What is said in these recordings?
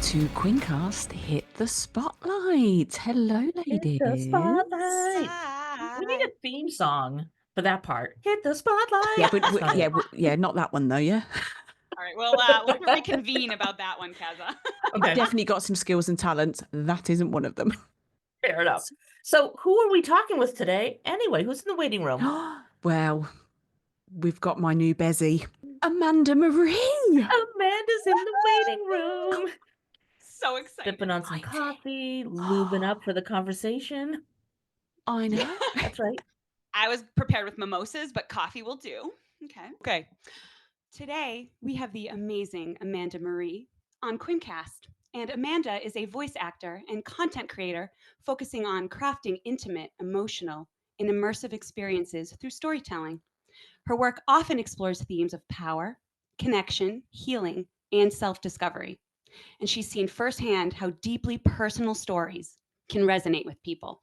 to Quincast Hit the Spotlight. Hello, ladies. Hit the spotlight. We need a theme song for that part. Hit the spotlight. Yeah, but That's not it. yeah, not that one though. Yeah, All right, well, let's reconvene about that one, Kaza. Okay, definitely got some skills and talents. That isn't one of them. fair enough. So, who are we talking with today? Anyway, who's in the waiting room? Well, we've got my new Bezzy, Amanda Marie. Amanda's in the waiting room. So excited. Sipping on some coffee, lubing up for the conversation. I know. That's right. I was prepared with mimosas, but coffee will do. Okay. Today, we have the amazing Amanda Marie on Quincast. And Amanda is a voice actor and content creator focusing on crafting intimate, emotional, and immersive experiences through storytelling. Her work often explores themes of power, connection, healing, and self-discovery. And she's seen firsthand how deeply personal stories can resonate with people,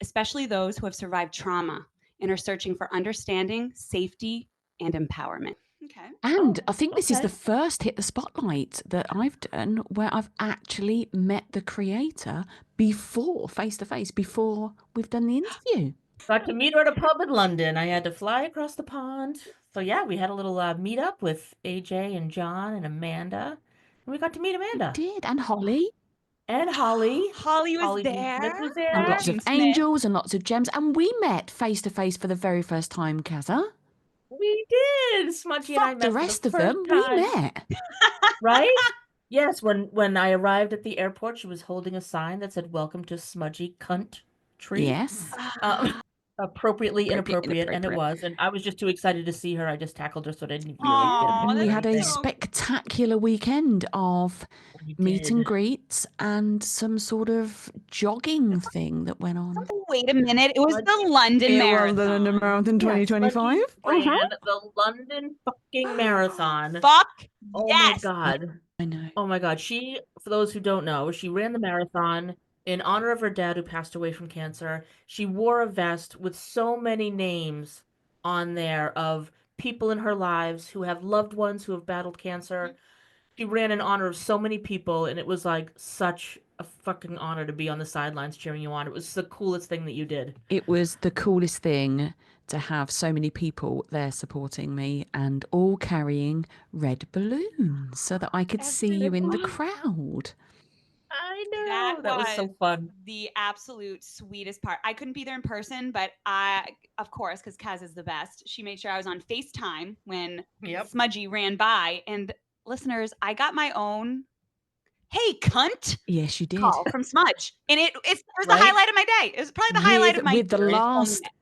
especially those who have survived trauma and are searching for understanding, safety, and empowerment. Okay. And I think this is okay. the first Hit the Spotlight that I've done where I've actually met the creator before, face to face, before we've done the interview. Got to meet her at a pub in London. I had to fly across the pond. So, yeah, we had a little meet-up with AJ and John and Amanda. And we got to meet Amanda. We did, and Holly. And Holly. Holly was Holly D. there. Smith was there. And lots Gene of Smith. angels and lots of gems. And we met face to face for the very first time, Kaza. We did. Smudgy and I Fuck met the for rest the of them, first we time. met. Right? Yes, when I arrived at the airport, she was holding a sign that said, "Welcome to Smudgy Cunt Tree." Yes. Appropriately inappropriate, and it inappropriate. was. And I was just too excited to see her. I just tackled her so I didn't really Aw, get a picture And we or had a anything. spectacular weekend of We meet and did. greets and some sort of jogging thing that went on. Wait a minute. It was the London Marathon. The London Marathon 2025. Yes, Smudgy ran the London fucking marathon. Fuck Oh yes. my God. I know. Oh my God. She, for those who don't know, she ran the marathon in honor of her dad who passed away from cancer. She wore a vest with so many names on there of people in her lives who have loved ones who have battled cancer. She ran in honor of so many people, and it was like such a fucking honor to be on the sidelines cheering you on. It was the coolest thing that you did. It was the coolest thing to have so many people there supporting me and all carrying red balloons so that I could see you in the crowd. I know. That was so fun. The absolute sweetest part. I couldn't be there in person, but of course, because Kaz is the best, she made sure I was on FaceTime when Smudgy ran by. And listeners, I got my own "Hey, cunt" Yes, you did. call from Smudge. And it was Right? the highlight of my day. It was probably the highlight of my With the whole last minute.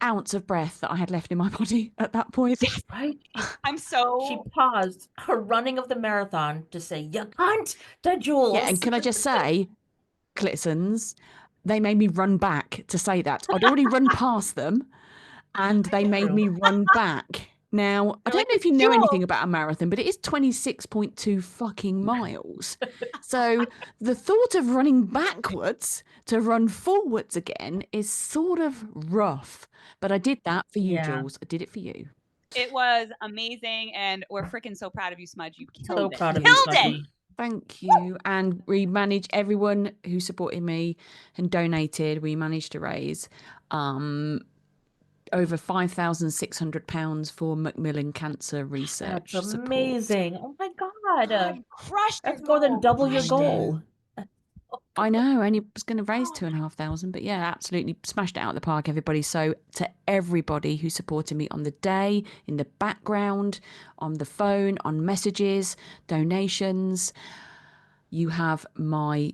ounce of breath that I had left in my body at that point. Right? I'm so... She paused her running of the marathon to say, "You cunt," to Jules. Yeah, and can I just say, Clitsons, they made me run back to say that. I'd already run past them, and they made me run back. Now, I don't know if you know anything about a marathon, but it is 26.2 fucking miles. So the thought of running backwards to run forwards again is sort of rough. But I did that for you, Jules. I did it for you. It was amazing, and we're freaking so proud of you, Smudge. You killed So it. proud of you, Smudgy. Thank you. And we managed, everyone who supported me and donated, we managed to raise over £5,600 for Macmillan Cancer Research. That's amazing. Support. Oh my God. Crushed That's your more than goal. double your I goal. I know, only was going to raise 2,500, but yeah, absolutely smashed it out of the park, everybody. So to everybody who supported me on the day, in the background, on the phone, on messages, donations, you have my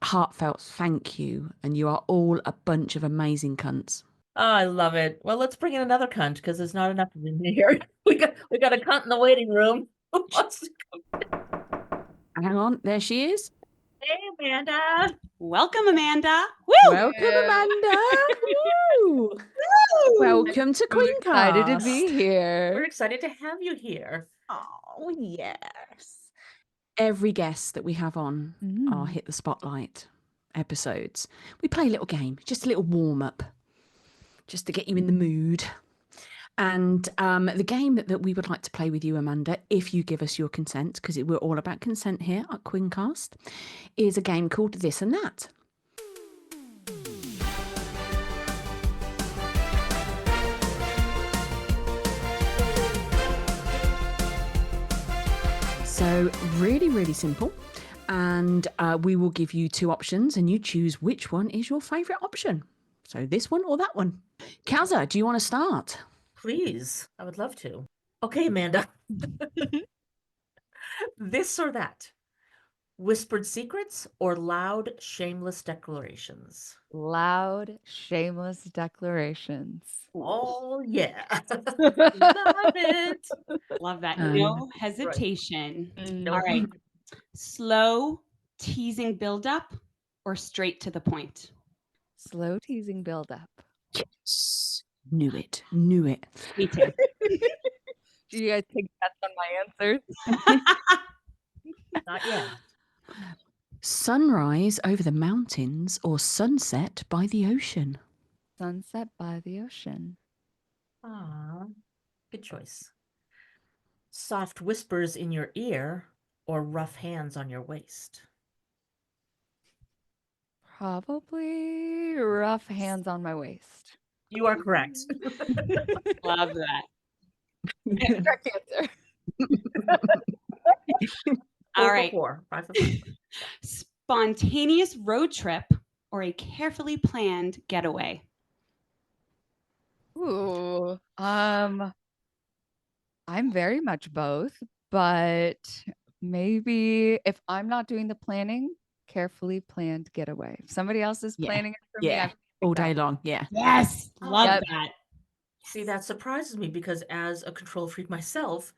heartfelt thank you, and you are all a bunch of amazing cunts. Oh, I love it. Well, let's bring in another cunt because there's not enough of them here. We got a cunt in the waiting room. Who wants to come? Hang on, there she is. Hey, Amanda. Welcome, Amanda. Woo! Welcome, Amanda. Woo! Welcome to Quincast. Excited to be here. We're excited to have you here. Oh, yes. Every guest that we have on our Hit the Spotlight episodes, we play a little game, just a little warm up, just to get you in the mood. And the game that we would like to play with you, Amanda, if you give us your consent, because we're all about consent here at Quinncast, is a game called This and That. So really, really simple. And we will give you 2 options and you choose which one is your favourite option. So this one or that one. Kaza, do you want to start? Please, I would love to. Okay, Amanda. This or that? Whispered secrets or loud, shameless declarations? Loud, shameless declarations. Oh, yeah. Love it. Love that. Um, No hesitation. No. All right. Slow teasing buildup or straight to the point? Slow teasing buildup. Yes. Knew it. Knew it. Me too. Do you guys take bets on my answers? Not yet. Sunrise over the mountains or sunset by the ocean? Sunset by the ocean. Aw, good choice. Soft whispers in your ear or rough hands on your waist? Probably rough hands on my waist. You are correct. Love that. Correct answer. All right. 5 for 5. Spontaneous road trip or a carefully planned getaway? Ooh. I'm very much both, but maybe if I'm not doing the planning, carefully planned getaway. If somebody else is Yeah. planning it for Yeah. me, I pick All that day one. long. Yeah. Yes. Love Yep. that. See, that surprises me because as a control freak myself,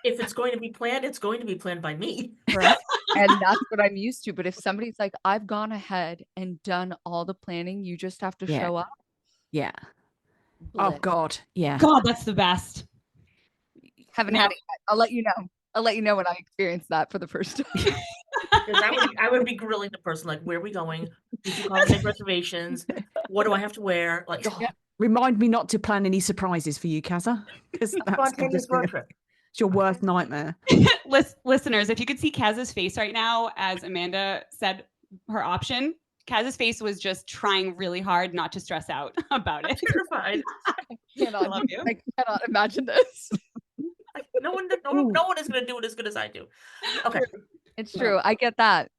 if it's going to be planned, it's going to be planned by me. Right. And that's what I'm used to. But if somebody's like, I've gone ahead and done all the planning, you just have to Yeah. show up. Yeah. Oh Bliss. God. Yeah. God, that's the best. Haven't Now- had it yet. I'll let you know. I'll let you know when I experience that for the first time. Because I would be grilling the person, like, where are we going? Did you call to make reservations? What do I have to wear? Like, Remind me not to plan any surprises for you, Kaza. Because spontaneous road trip. it's your worst nightmare. Listeners, if you could see Kaz's face right now as Amanda said her option, Kaz's face was just trying really hard not to stress out about it. Terrified. I love you. I cannot imagine this. No one is going to do it as good as I do. Okay. It's true. I get that.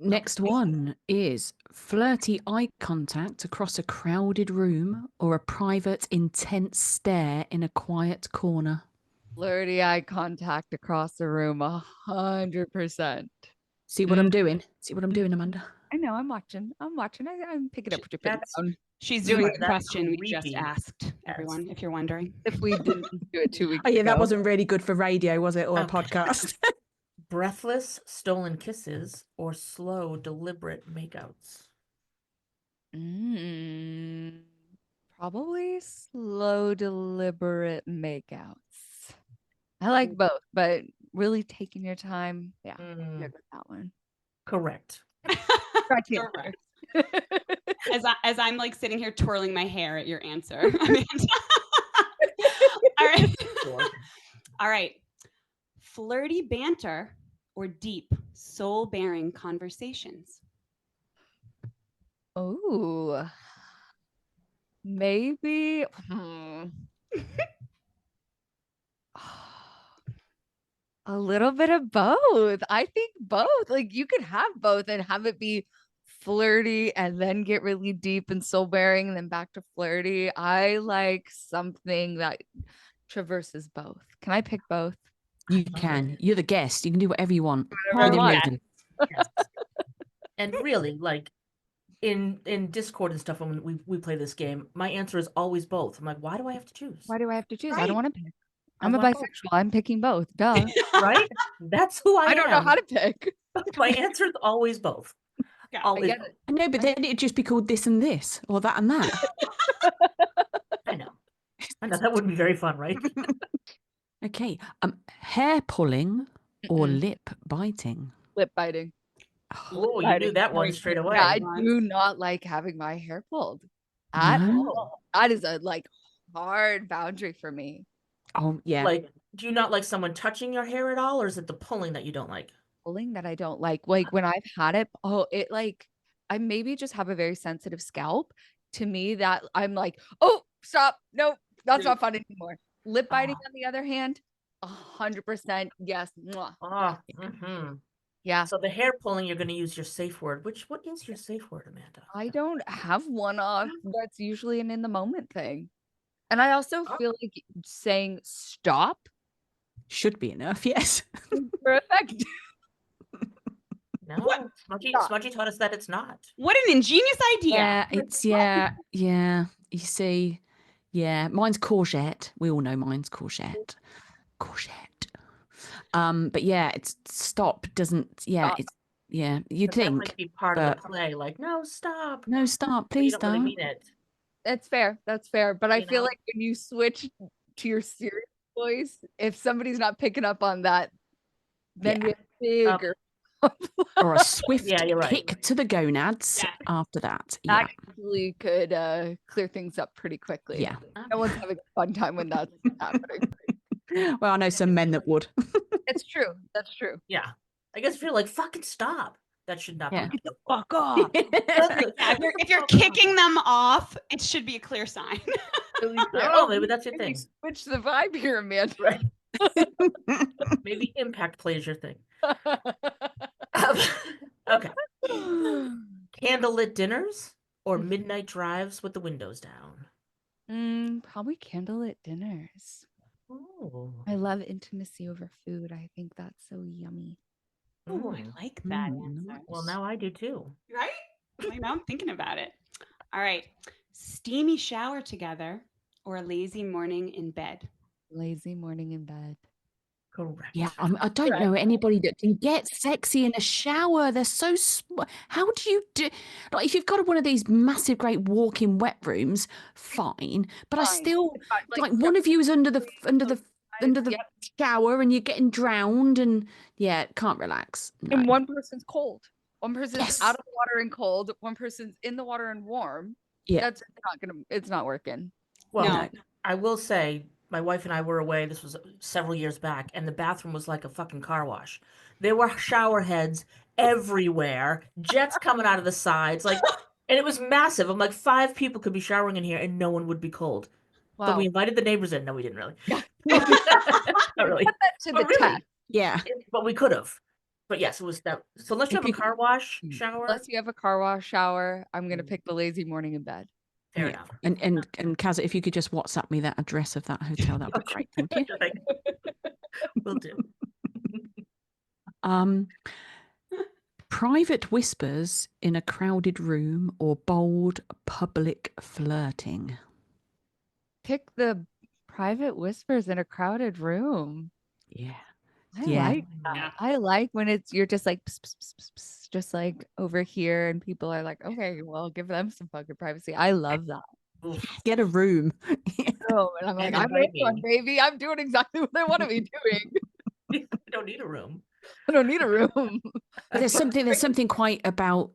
Next one is flirty eye contact across a crowded room or a private, intense stare in a quiet corner. Flirty eye contact across the room, 100%. See what I'm doing? See what I'm doing, Amanda? I know. I'm watching. I'm picking up what you're putting That's- down. She's Really, doing the that's question we just creepy. asked, Yes. everyone, if you're wondering. If we didn't do it 2 weeks Oh yeah, ago. that wasn't really good for radio, was it? Or a Okay. podcast? Breathless, stolen kisses or slow, deliberate makeouts? Probably slow, deliberate makeouts. I like both, but really taking your time. Yeah, I'm good with that one. Correct. Correct answer. Correct. As I'm like sitting here twirling my hair at your answer. Amanda. All right. Sure. All right. Flirty banter or deep, soul-bearing conversations? Oh, maybe. A little bit of both. I think both. Like you could have both and have it be flirty and then get really deep and soul bearing and then back to flirty. I like something that traverses both. Can I pick both? You can. You're the guest. You can do whatever you want. Whatever I want. Amazing. Yes. And really, like in Discord and stuff, when we play this game, my answer is always both. I'm like, why do I have to choose? Why do I have to choose? I Right. don't want to pick. I I'm a want both. bisexual. I'm picking both. Duh. Right? That's who I am. I don't know how to pick. My answer is always both. Yeah, I Always get both. I know, but then it'd just be called this and this, or that and that. I know. That would be very fun, right? Okay. Hair pulling or Mm-mm. lip biting? Lip biting. Oh, you knew that one straight away. Yeah, I Right. do not like having my hair pulled at No? all. That is a like hard boundary for me. Oh yeah. Like, do you not like someone touching your hair at all, or is it the pulling that you don't like? Pulling that I don't like. Like when I've had it, it like I maybe just have a very sensitive scalp. To me, that I'm like, oh, stop. Nope, that's not fun anymore. Lip biting, on the other hand, 100% yes. Mwah. Oh, Yeah. Yeah. So the hair pulling, you're going to use your safe word. What is your safe word, Amanda? I don't have one off. That's usually an in the moment thing. And I also feel like saying stop Should be enough, yes. is perfect. No, What? Smudgy taught us that it's not. What an ingenious idea. Yeah, it's yeah. You see, yeah, mine's courgette. We all know mine's courgette. But yeah, it's stop doesn't. Yeah, Stop. it's yeah. You'd But that think, might be part but of the play. Like, no, stop. no, stop, But you please don't really don't. mean it. That's fair. That's fair. But I You feel know? like when you switch to your serious voice, if somebody's not picking up on that, then we have bigger. Or a swift Yeah, you're right. kick to the gonads Yeah. after that. Yeah, That actually could clear things up pretty quickly. yeah. No one's having a fun time when that's happening. Well, I know some men that would. It's true. That's true. Yeah. I guess if you're like, fucking stop, that should not Yeah. be. Fuck off. Yeah, if you're kicking them off, it should be a clear sign. Really I clear. don't know, maybe that's your maybe thing. Switch the vibe here, man. Right. Maybe impact plays your thing. Okay. Candlelit dinners or midnight drives with the windows down? Probably candlelit dinners. Oh. I love intimacy over food. I think that's so yummy. Oh, I like that answer. Well, now I do too. Right? Like, now I'm thinking about it. All right. Steamy shower together or a lazy morning in bed? Lazy morning in bed. Correct. Yeah, I don't know anybody that can get sexy in a shower. They're so how do you do? Like, if you've got one of these massive, great walk-in wet rooms, fine. But I Fine. still It's not like one of you is under the Yep. shower and you're getting drowned, and yeah, can't relax. No. And one person's cold. One person's Yes. out of the water and cold. One person's in the water and warm. Yeah. That's it's not working. Well, No. I will say, my wife and I were away. This was several years back, and the bathroom was like a fucking car wash. There were shower heads everywhere, jets coming out of the sides, like, and it was massive. I'm like, 5 people could be showering in here, and no one would be cold. Wow. But we invited the neighbors in. No, we didn't really. Yeah. Not really. Put that to But the really, test. Yeah. But we could have. But yes, it was that. So unless you have a car wash shower, Unless you have a car wash shower, I'm gonna pick the lazy morning in bed. fair Yeah. enough. And Kaz, if you could just WhatsApp me that address of that hotel, that would be great. Thank you. Will do. Private whispers in a crowded room or bold public flirting? Pick the private whispers in a crowded room. Yeah. I Yeah. like that. Yeah. I like when it's you're just like pss, pss, pss, pss, pss, just like over here and people are like, okay, well, give them some fucking privacy. I love that. Oof. Get a room. Oh, and I'm like, And I'm in one, invite baby. I'm doing exactly what I want to be doing. You don't need a room. I don't need a room. But there's something quite about,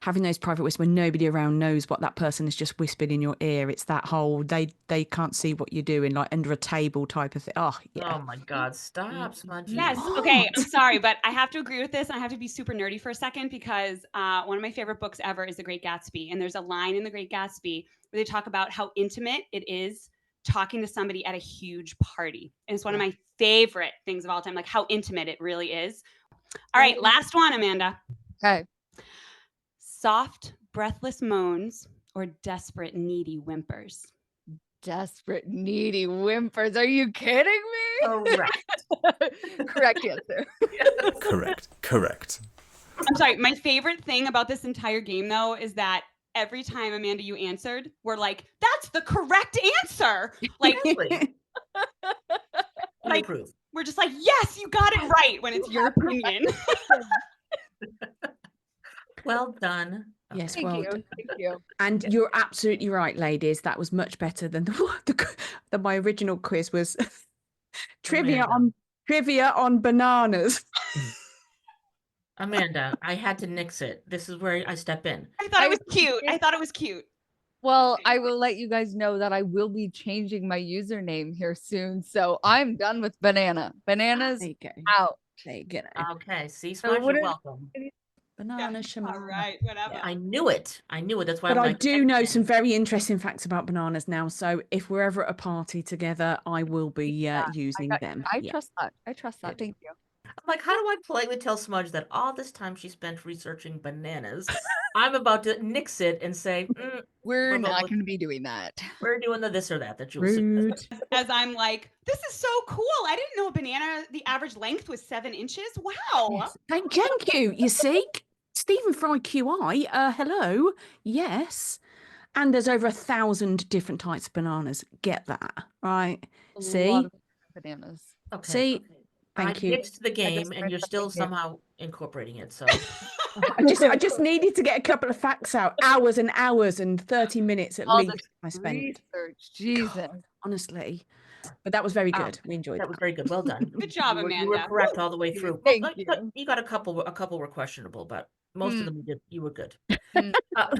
having those private whispers when nobody around knows what that person has just whispered in your ear. It's that whole they can't see what you're doing, like under a table type of thing. Oh yeah. Oh my God! Stop, Smudgy. Yes. Okay. I'm sorry, but I have to agree with this. I have to be super nerdy for a second because one of my favorite books ever is The Great Gatsby. And there's a line in The Great Gatsby where they talk about how intimate it is talking to somebody at a huge party. And it's one of my favorite things of all time, like how intimate it really is. All right. Last one, Amanda. Okay. Soft, breathless moans or desperate, needy whimpers? Desperate, needy whimpers. Are you kidding me? Correct. Correct answer. Correct. I'm sorry. My favorite thing about this entire game, though, is that every time, Amanda, you answered, we're like, that's the correct answer. Like, Exactly. Like- Proof. we're just like, yes, you got it right when it's your opinion. Well done. Yes, Thank well you. done. Thank you. And you're absolutely right, ladies. That was much better than my original quiz was trivia on bananas. Amanda, I had to nix it. This is where I step in. I thought it was cute. I thought it was cute. Well, I will let you guys know that I will be changing my username here soon. So I'm done with banana. Bananas There you go. out. There you go. Okay, see, So Smudge, what you're are- welcome. Banana All shamana. right, whatever. I knew it. That's why But I'm I like, do know some very interesting facts about bananas now. So if we're ever at a party together, I will be using them. I Yeah. trust that. I trust that. Thank you. I'm like, how do I politely tell Smudge that all this time she spent researching bananas, I'm about to nix it and say, We're not going to be doing that. we're doing the this or that you Rude. As I'm like, this is so cool. I didn't know a banana, the average length was 7 inches. Wow. Yes. Thank you. You see, Stephen Fry QI. Hello. Yes. And there's over 1,000 different types of bananas. Get that, right? A See? lot of bananas. Okay. See? Thank I you. nixed the game and learned you're still something new. somehow incorporating it, so I just needed to get a couple of facts out. Hours and hours and 30 minutes at All least this I spent. research. Jesus. Honestly. But that was very good. We enjoyed that was very good. Well done. Good job, You were Amanda. correct all the way through. Thank Well, you. you got a couple were questionable, but most of them you were good. Mm. Uh,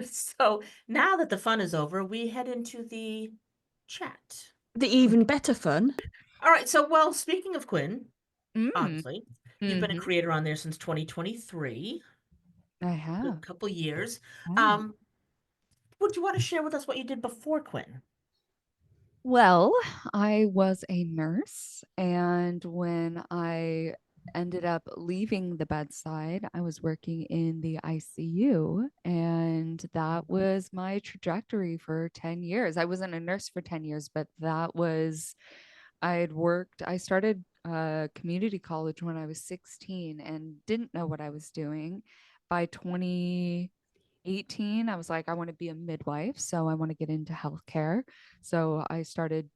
so now that the fun is over, we head into the chat. The even better fun. All right. So, well, speaking of Quinn, Mm. obviously, you've been a Mhm. creator on there since 2023, I a have. couple years. Yeah. Would you want to share with us what you did before Quinn? Well, I was a nurse, and when I ended up leaving the bedside, I was working in the ICU, and that was my trajectory for 10 years. I wasn't a nurse for 10 years, but I started community college when I was 16 and didn't know what I was doing. By 2018, I was like, I want to be a midwife, so I want to get into healthcare. So I started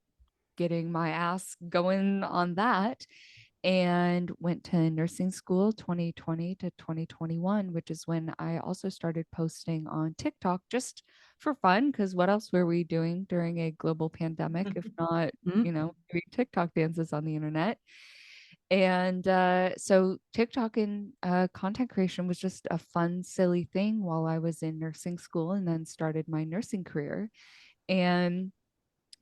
getting my ass going on that and went to nursing school 2020 to 2021, which is when I also started posting on TikTok just for fun. Because what else were we doing during a global pandemic if not, Mm. doing TikTok dances on the internet? And so TikTok and content creation was just a fun, silly thing while I was in nursing school and then started my nursing career. And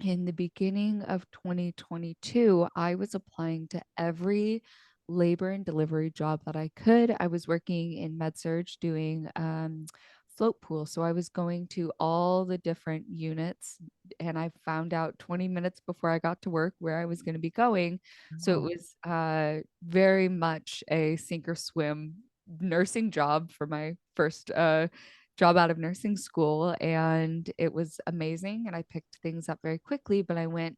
in the beginning of 2022, I was applying to every labor and delivery job that I could. I was working in med-surg doing float pool. So I was going to all the different units and I found out 20 minutes before I got to work where I was going to be going. So it was very much a sink or swim nursing job for my first job out of nursing school, and it was amazing, and I picked things up very quickly. But I'm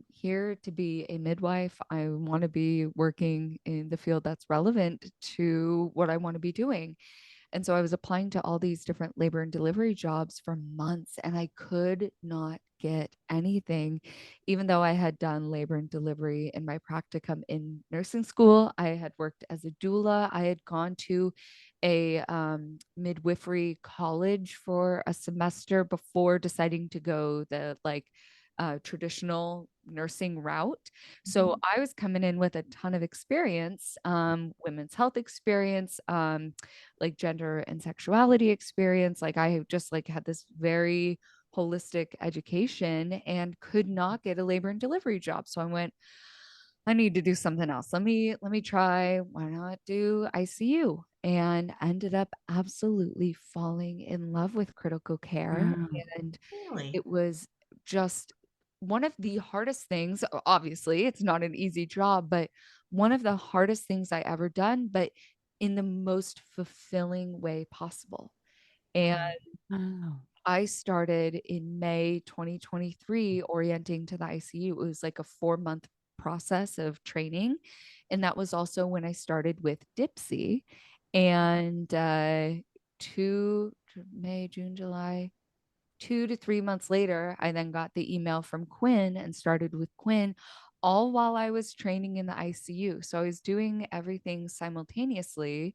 here to be a midwife. I want to be working in the field that's relevant to what I want to be doing. And so I was applying to all these different labor and delivery jobs for months, and I could not get anything, even though I had done labor and delivery in my practicum in nursing school. I had worked as a doula. I had gone to a midwifery college for a semester before deciding to go the traditional nursing route. So I was coming in with a ton of experience, women's health experience, like gender and sexuality experience. Like I have just like had this very holistic education and could not get a labor and delivery job. So I went, I need to do something else. Let me try, why not do ICU? And ended up absolutely falling in love with critical care. Wow. And Really? it was just one of the hardest things. Obviously, it's not an easy job, but one of the hardest things I ever done, but in the most fulfilling way possible. And Wow. I started in May 2023 orienting to the ICU. It was like a 4-month process of training. And that was also when I started with Dipsy. And May, June, July, 2 to 3 months later, I then got the email from Quinn and started with Quinn, all while I was training in the ICU. So I was doing everything simultaneously.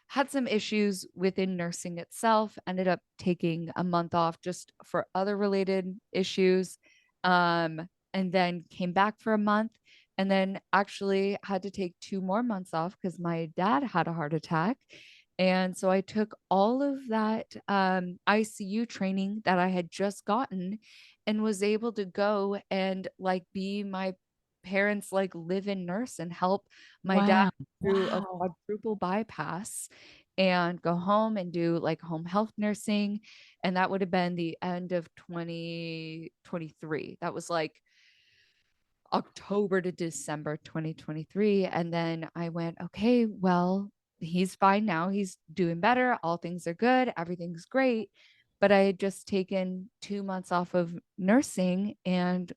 Had some issues within nursing itself, ended up taking a month off just for other related issues. And then came back for a month and then actually had to take 2 more months off because my dad had a heart attack. And so I took all of that ICU training that I had just gotten and was able to go and like be my parents' like live-in nurse and help my dad Wow. through a Wow. quadruple bypass and go home and do like home health nursing. And that would have been the end of 2023. That was like October to December 2023. And then I went, okay, well, he's fine now. He's doing better. All things are good. Everything's great. But I had just taken 2 months off of nursing and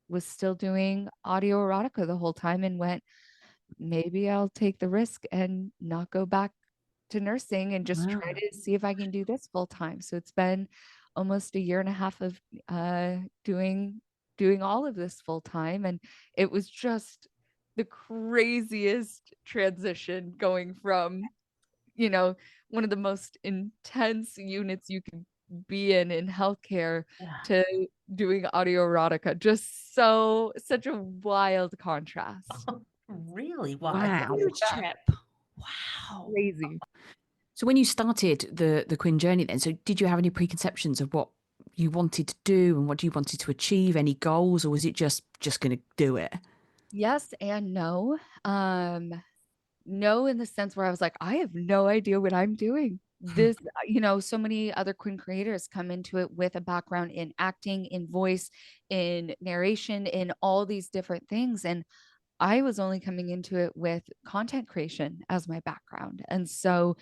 was still doing audio erotica the whole time and went, maybe I'll take the risk and not go back to nursing and just try Wow. to see if I can do this full time. So it's been almost a year and a half of doing all of this full time, and it was just the craziest transition going from, you know, one of the most intense units you can be in healthcare Yeah. to doing audio erotica. Just such a wild contrast. Really wild. Wow. Huge Yeah. trip. Wow. Crazy. So when you started the Quinn journey then, so did you have any preconceptions of what you wanted to do and what you wanted to achieve, any goals, or was it just going to do it? Yes and no. No, in the sense where I was like, I have no idea what I'm doing. This, so many other Quinn creators come into it with a background in acting, in voice, in narration, in all these different things. And I was only coming into it with content creation as my background. And so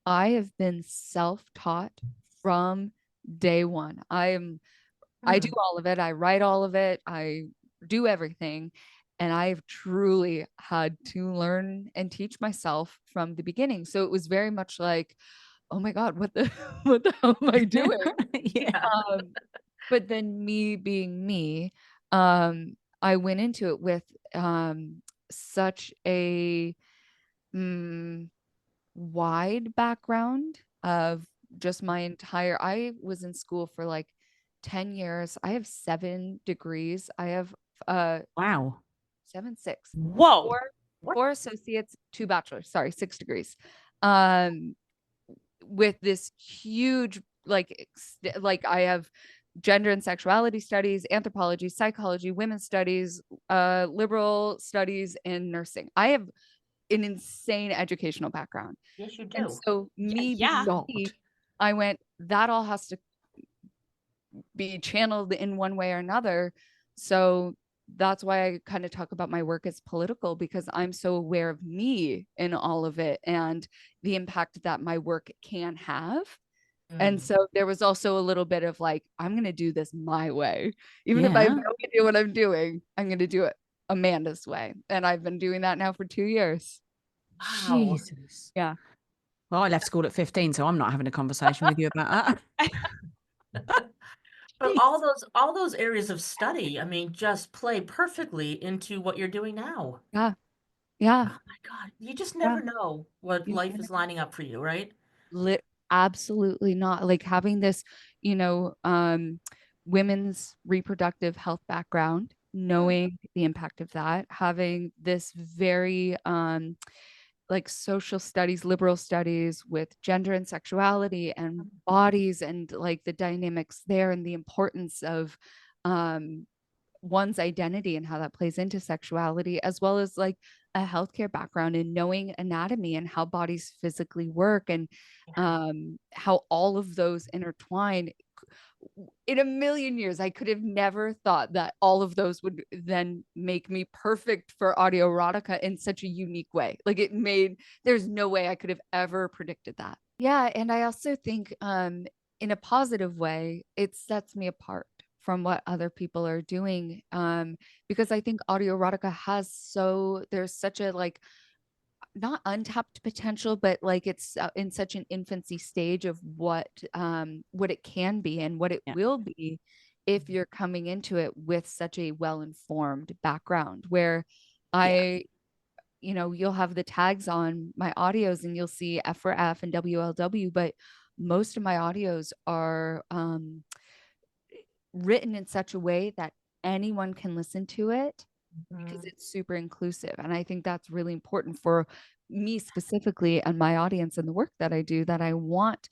I have been self-taught from day one. I do all of it. I write all of it. I do everything. And I've truly had to learn and teach myself from the beginning. So it was very much like, oh my God, what the what the hell am I doing? Yeah. But then me being me, I went into it with such a wide background of just my entire I was in school for like 10 years. I have 7 degrees. I have Wow. 7, 6, Whoa. 4 associates, 2 bachelors, sorry, 6 degrees. Um with this huge like I have gender and sexuality studies, anthropology, psychology, women's studies, liberal studies, and nursing. I have an insane educational background. Yes, you And do. so me being God. me, I went, that all has to be channeled in one way or another. So that's why I kind of talk about my work as political, because I'm so aware of me in all of it and the impact that my work can have. And so there was also a little bit of like, I'm going to do this my way. Even if I have Yeah. no idea what I'm doing, I'm going to do it Amanda's way. And I've been doing that now for 2 years. Wow. Jesus. Yeah. Well, I left school at 15, so I'm not having a conversation with you about that. But Jeez. all those areas of study, I mean, just play perfectly into what you're doing now. Yeah. Yeah. Oh my God. You just Yeah. never know what You life never is lining up for you, right? Absolutely not. Like having this, women's reproductive health background, knowing the impact of that, having this very like social studies, liberal studies with gender and sexuality and bodies and like the dynamics there and the importance of one's identity and how that plays into sexuality, as well as like a healthcare background and knowing anatomy and how bodies physically work and how all of those intertwine. In a million years, I could have never thought that all of those would then make me perfect for audio erotica in such a unique way. Like there's no way I could have ever predicted that. Yeah. And I also think in a positive way, it sets me apart from what other people are doing. Because I think audio erotica there's such a like not untapped potential, but like it's in such an infancy stage of what it can be and what it Yeah. will be if you're coming into it with such a well-informed background where you'll have the tags on my audios and you'll see F for F and WLW, but most of my audios are written in such a way that anyone can listen to it because it's super inclusive. And I think that's really important for me specifically and my audience and the work that I do, that I want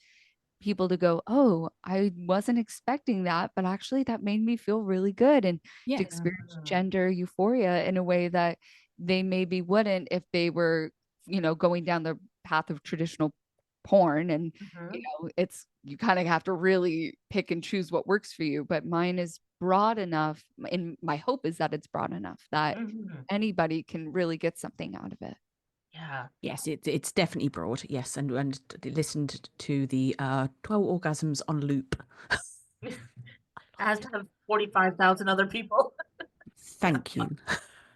people to go, oh, I wasn't expecting that, but actually that made me feel really good, and Yeah. to experience gender euphoria in a way that they maybe wouldn't if they were, going down the path of traditional porn. And it's, you kind of have to really pick and choose what works for you, but mine is broad enough, and my hope is that it's broad enough that anybody can really get something out of it. Yeah. Yes, it's definitely broad. Yes, and listened to the 12 orgasms on loop. As have 45,000 other people. Thank you.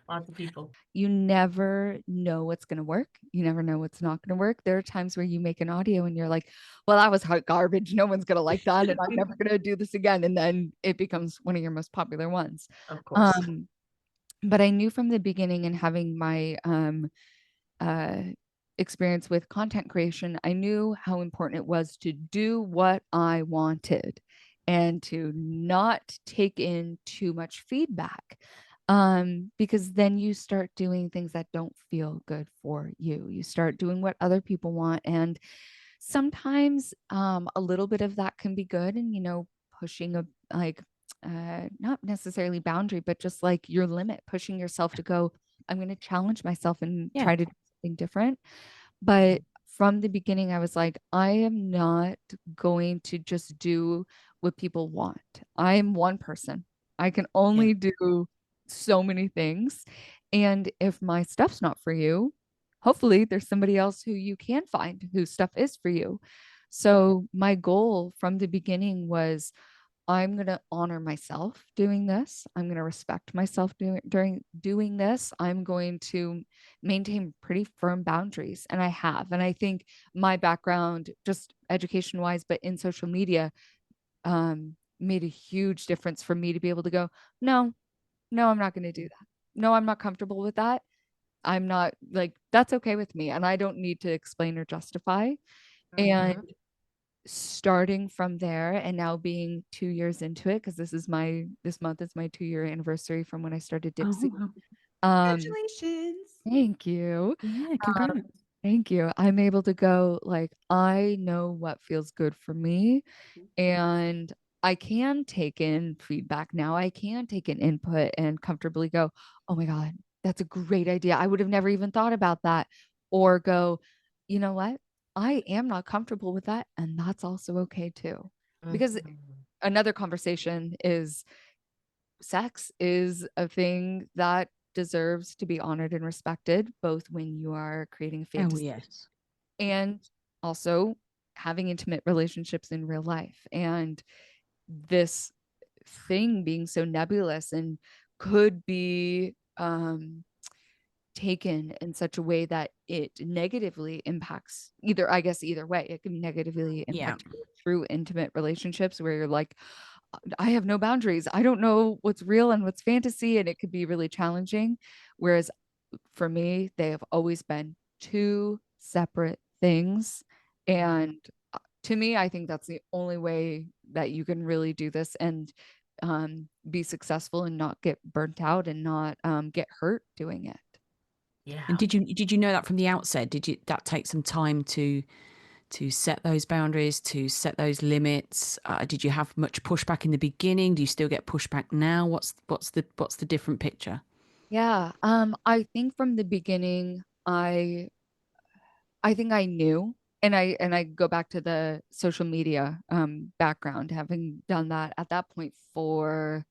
Lots of people. You never know what's going to work. You never know what's not going to work. There are times where you make an audio and you're like, well, that was hot garbage. No one's going to like that. And I'm never going to do this again. And then it becomes one of your most popular ones. Of course. But I knew from the beginning, and having my experience with content creation, I knew how important it was to do what I wanted and to not take in too much feedback. Because then you start doing things that don't feel good for you. You start doing what other people want. And sometimes a little bit of that can be good. And, pushing not necessarily boundary, but just like your limit, pushing yourself to go, I'm going to challenge myself and try to do something different. But from the beginning, I was like, I am not going to just do what people want. I am one person. I can only do so many things. And if my stuff's not for you, hopefully there's somebody else who you can find whose stuff is for you. So my goal from the beginning was, I'm going to honor myself doing this. I'm going to respect myself doing this. I'm going to maintain pretty firm boundaries. And I have. And I think my background, just education wise, but in social media, made a huge difference for me to be able to go, no, I'm not going to do that. No, I'm not comfortable with that. I'm not, like, that's okay with me. And I don't need to explain or justify. And starting from there, and now being 2 years into it, because this month is my 2-year anniversary from when I started Dipsy. Congratulations. Thank you. Yeah, congrats. Thank you. I'm able to go, like, I know what feels good for me, and I can take in feedback now. I can take in input and comfortably go, oh my God, that's a great idea. I would have never even thought about that. Or go, you know what? I am not comfortable with that. And that's also okay too. Because another conversation is, sex is a thing that deserves to be honored and respected, both when you are creating a fantasy and also having intimate relationships in real life. And this thing being so nebulous and could be taken in such a way that it negatively impacts either way. It can negatively impact through intimate relationships where you're like, I have no boundaries. I don't know what's real and what's fantasy. And it could be really challenging. Whereas for me, they have always been two separate things. And to me, I think that's the only way that you can really do this and be successful and not get burnt out and not get hurt doing it. Yeah. And did you know that from the outset? Did that take some time to set those boundaries, to set those limits? Did you have much pushback in the beginning? Do you still get pushback now? What's the different picture? Yeah. I think from the beginning, I think I knew, and I go back to the social media background, having done that at that point for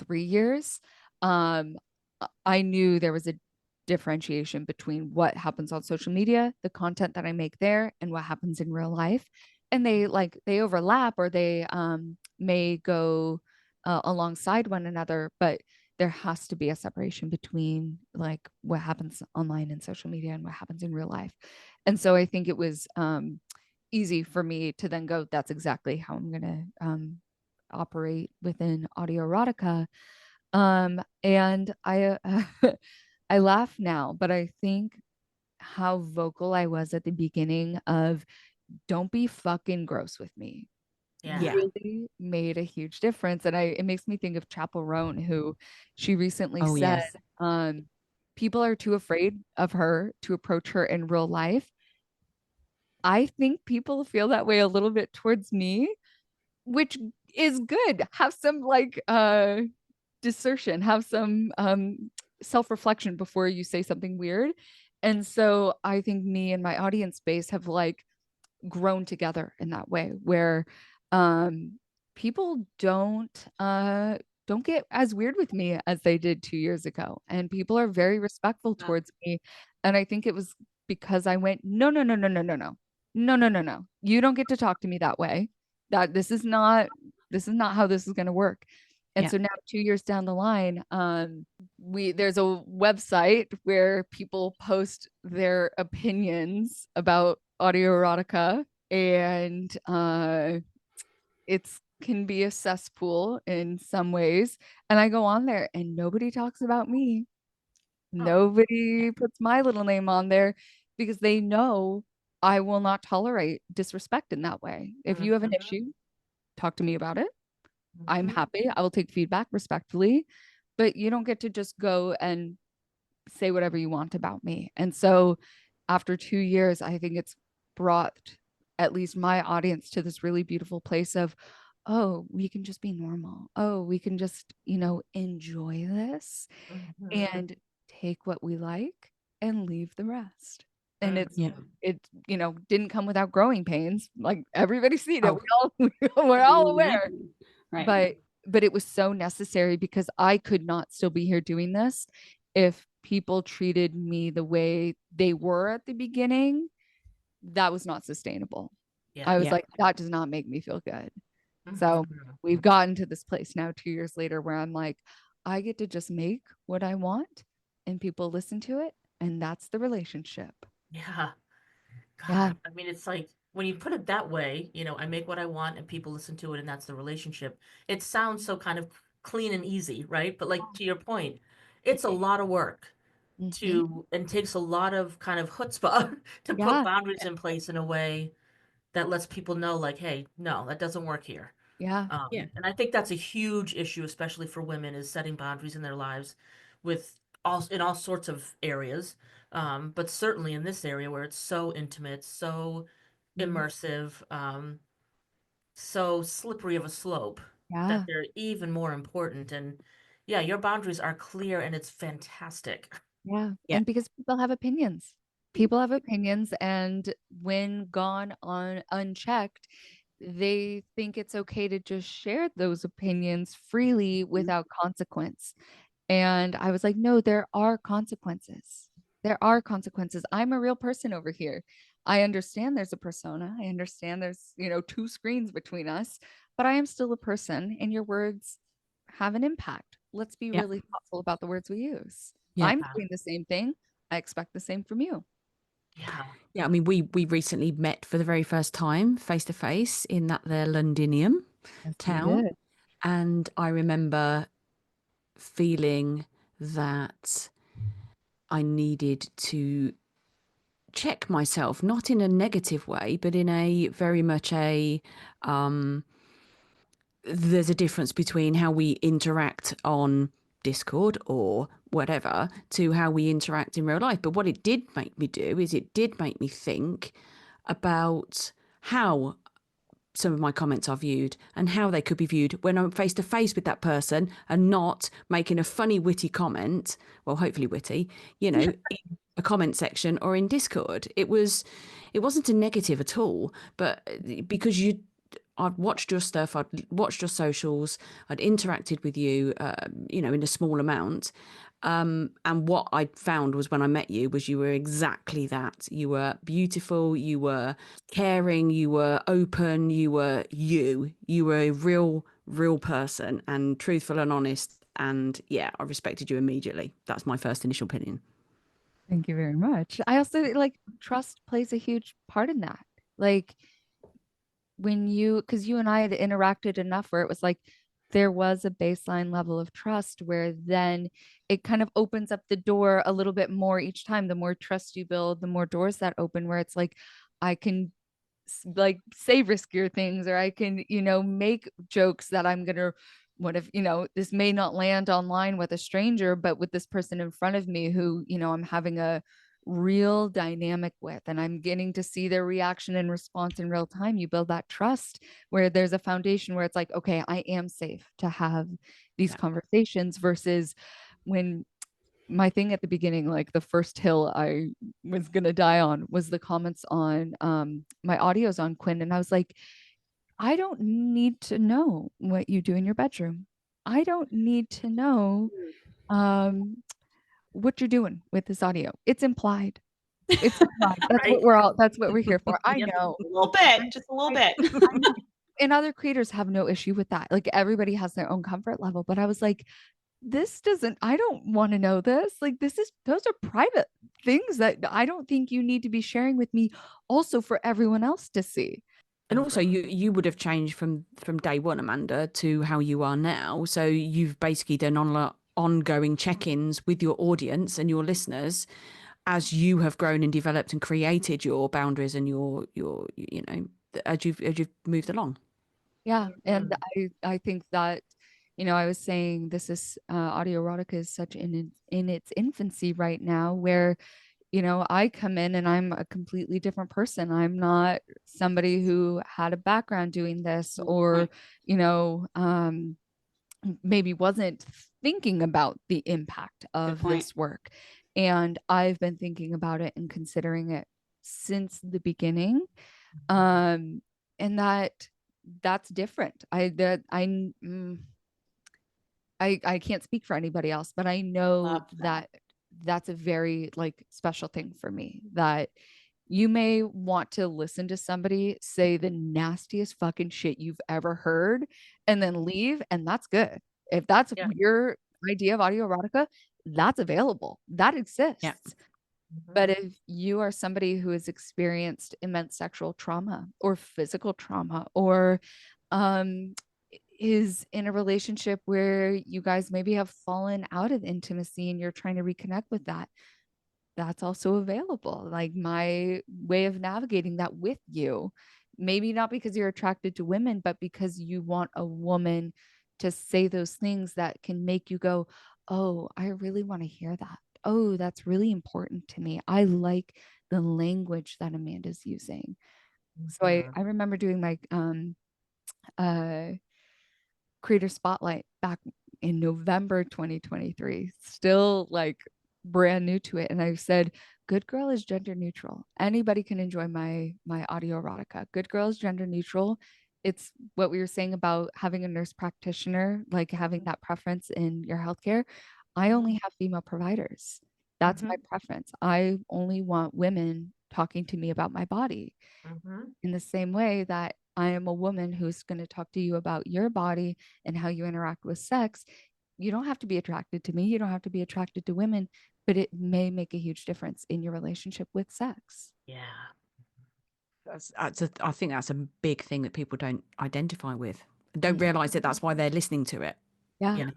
3 years. I knew there was a differentiation between what happens on social media, the content that I make there, and what happens in real life. And they overlap, or they may go alongside one another, but there has to be a separation between like what happens online in social media and what happens in real life. And so I think it was easy for me to then go, that's exactly how I'm going to operate within audio erotica. And I I laugh now, but I think how vocal I was at the beginning of, don't be fucking gross with me. Yeah. Really made a huge difference. And it makes me think of Chapel Roan, who she recently said, people are too afraid of her to approach her in real life. I think people feel that way a little bit towards me, which is good. Have some like discernment, have some self-reflection before you say something weird. And so I think me and my audience base have like grown together in that way where people don't get as weird with me as they did 2 years ago, and people are very respectful Yeah. towards me. And I think it was because I went, no, no, no, no, no, no, no, no, no, no, no, you don't get to talk to me that way. That this is not how this is going to work. And Yeah. so now 2 years down the line, there's a website where people post their opinions about audio erotica, and it's can be a cesspool in some ways. And I go on there and nobody talks about me. Oh. Nobody puts my little name on there because they know I will not tolerate disrespect in that way. If you have an Mhm. issue, talk to me about it. I'm Mhm. happy. I will take feedback respectfully, but you don't get to just go and say whatever you want about me. And so after 2 years, I think it's brought at least my audience to this really beautiful place of, oh, we can just be normal. Oh, we can just, enjoy this Mhm. and take what we like and leave the rest. And Yeah. it didn't come without growing pains. Like everybody's seen it. Oh. We're all aware. Right. But it was so necessary because I could not still be here doing this if people treated me the way they were at the beginning. That was not sustainable. Yeah. I was Yeah. like, that does not make me feel good. So Mhm. we've gotten to this place now 2 years later where I'm like, I get to just make what I want and people listen to it. And that's the relationship. Yeah. Yeah. God, I mean, it's like when you put it that way, I make what I want and people listen to it, and that's the relationship. It sounds so kind of clean and easy, right? But like to your point, it's a lot of work Mhm. and takes a lot of kind of chutzpah to put Yeah. boundaries in place in a way that lets people know, like, hey, no, that doesn't work here. Yeah. Yeah. And I think that's a huge issue, especially for women, is setting boundaries in their lives with all sorts of areas. But certainly in this area where it's so intimate, so immersive, so slippery of a slope, that Yeah. they're even more important. And yeah, your boundaries are clear and it's fantastic. Yeah. Yeah. And because people have opinions. People have opinions, and when gone on unchecked, they think it's okay to just share those opinions freely without consequence. And I was like, no, there are consequences. There are consequences. I'm a real person over here. I understand there's a persona. I understand there's, two screens between us, but I am still a person, and your words have an impact. Let's be Yeah. really thoughtful about the words we use. If Yeah. I'm doing the same thing, I expect the same from you. Yeah. Yeah. I mean, we recently met for the very first time face to face in that there Londinium Yes, we town. did. And I remember feeling that I needed to check myself, not in a negative way, but in a very much there's a difference between how we interact on Discord or whatever to how we interact in real life. But what it did make me do is it did make me think about how some of my comments are viewed and how they could be viewed when I'm face to face with that person and not making a funny, witty comment, well, hopefully witty, in a comment section or in Discord. It wasn't a negative at all, but because I'd watched your stuff, I'd watched your socials, I'd interacted with you, in a small amount. And what I found was when I met you was you were exactly that. You were beautiful, you were caring, you were open, you were a real person and truthful and honest. And yeah, I respected you immediately. That's my first initial opinion. Thank you very much. I also like trust plays a huge part in that. Like because you and I had interacted enough where it was like there was a baseline level of trust where then it kind of opens up the door a little bit more each time. The more trust you build, the more doors that open where it's like I can like say riskier things, or I can, make jokes that I'm going to what if, this may not land online with a stranger, but with this person in front of me who, I'm having a real dynamic with, and I'm getting to see their reaction and response in real time. You build that trust where there's a foundation where it's like, okay, I am safe to have these conversations, versus when my thing at the beginning, like the first hill I was going to die on, was the comments on my audios on Quinn. And I was like, I don't need to know what you do in your bedroom. I don't need to know what you're doing with this audio. It's implied. It's implied. That's what we're here for. I know. A little bit, just a little bit. I know. And other creators have no issue with that. Like, everybody has their own comfort level. But I was like, I don't want to know this. Like, those are private things that I don't think you need to be sharing with me also for everyone else to see. And also, you would have changed from day one, Amanda, to how you are now. So you've basically done ongoing check-ins with your audience and your listeners as you have grown and developed and created your boundaries and your as you've moved along. Yeah, and I think that, I was saying this is audio erotica is such in its infancy right now, where I come in and I'm a completely different person. I'm not somebody who had a background doing this, or, maybe wasn't thinking about the impact of this work. And I've been thinking about it and considering it since the beginning. And that's different. I can't speak for anybody else, but I know that that's a very special thing for me, that you may want to listen to somebody say the nastiest fucking shit you've ever heard and then leave, and that's good. If that's your idea of audio erotica, that's available. That exists. Yeah. But if you are somebody who has experienced immense sexual trauma or physical trauma, or is in a relationship where you guys maybe have fallen out of intimacy and you're trying to reconnect with that, that's also available. Like, my way of navigating that with you, maybe not because you're attracted to women, but because you want a woman to say those things that can make you go, oh, I really want to hear that. Oh, that's really important to me. I like the language that Amanda's using. So I remember doing my creator spotlight back in November 2023, still brand new to it, and I said, good girl is gender neutral. Anybody can enjoy my audio erotica. Good girl is gender neutral. It's what we were saying about having a nurse practitioner, having that preference in your healthcare. I only have female providers. That's my preference. I only want women talking to me about my body. In the same way that I am a woman who's going to talk to you about your body and how you interact with sex. You don't have to be attracted to me. You don't have to be attracted to women, but it may make a huge difference in your relationship with sex. Yeah. I think that's a big thing that people don't identify with. Don't realize that that's why they're listening to it. Yeah.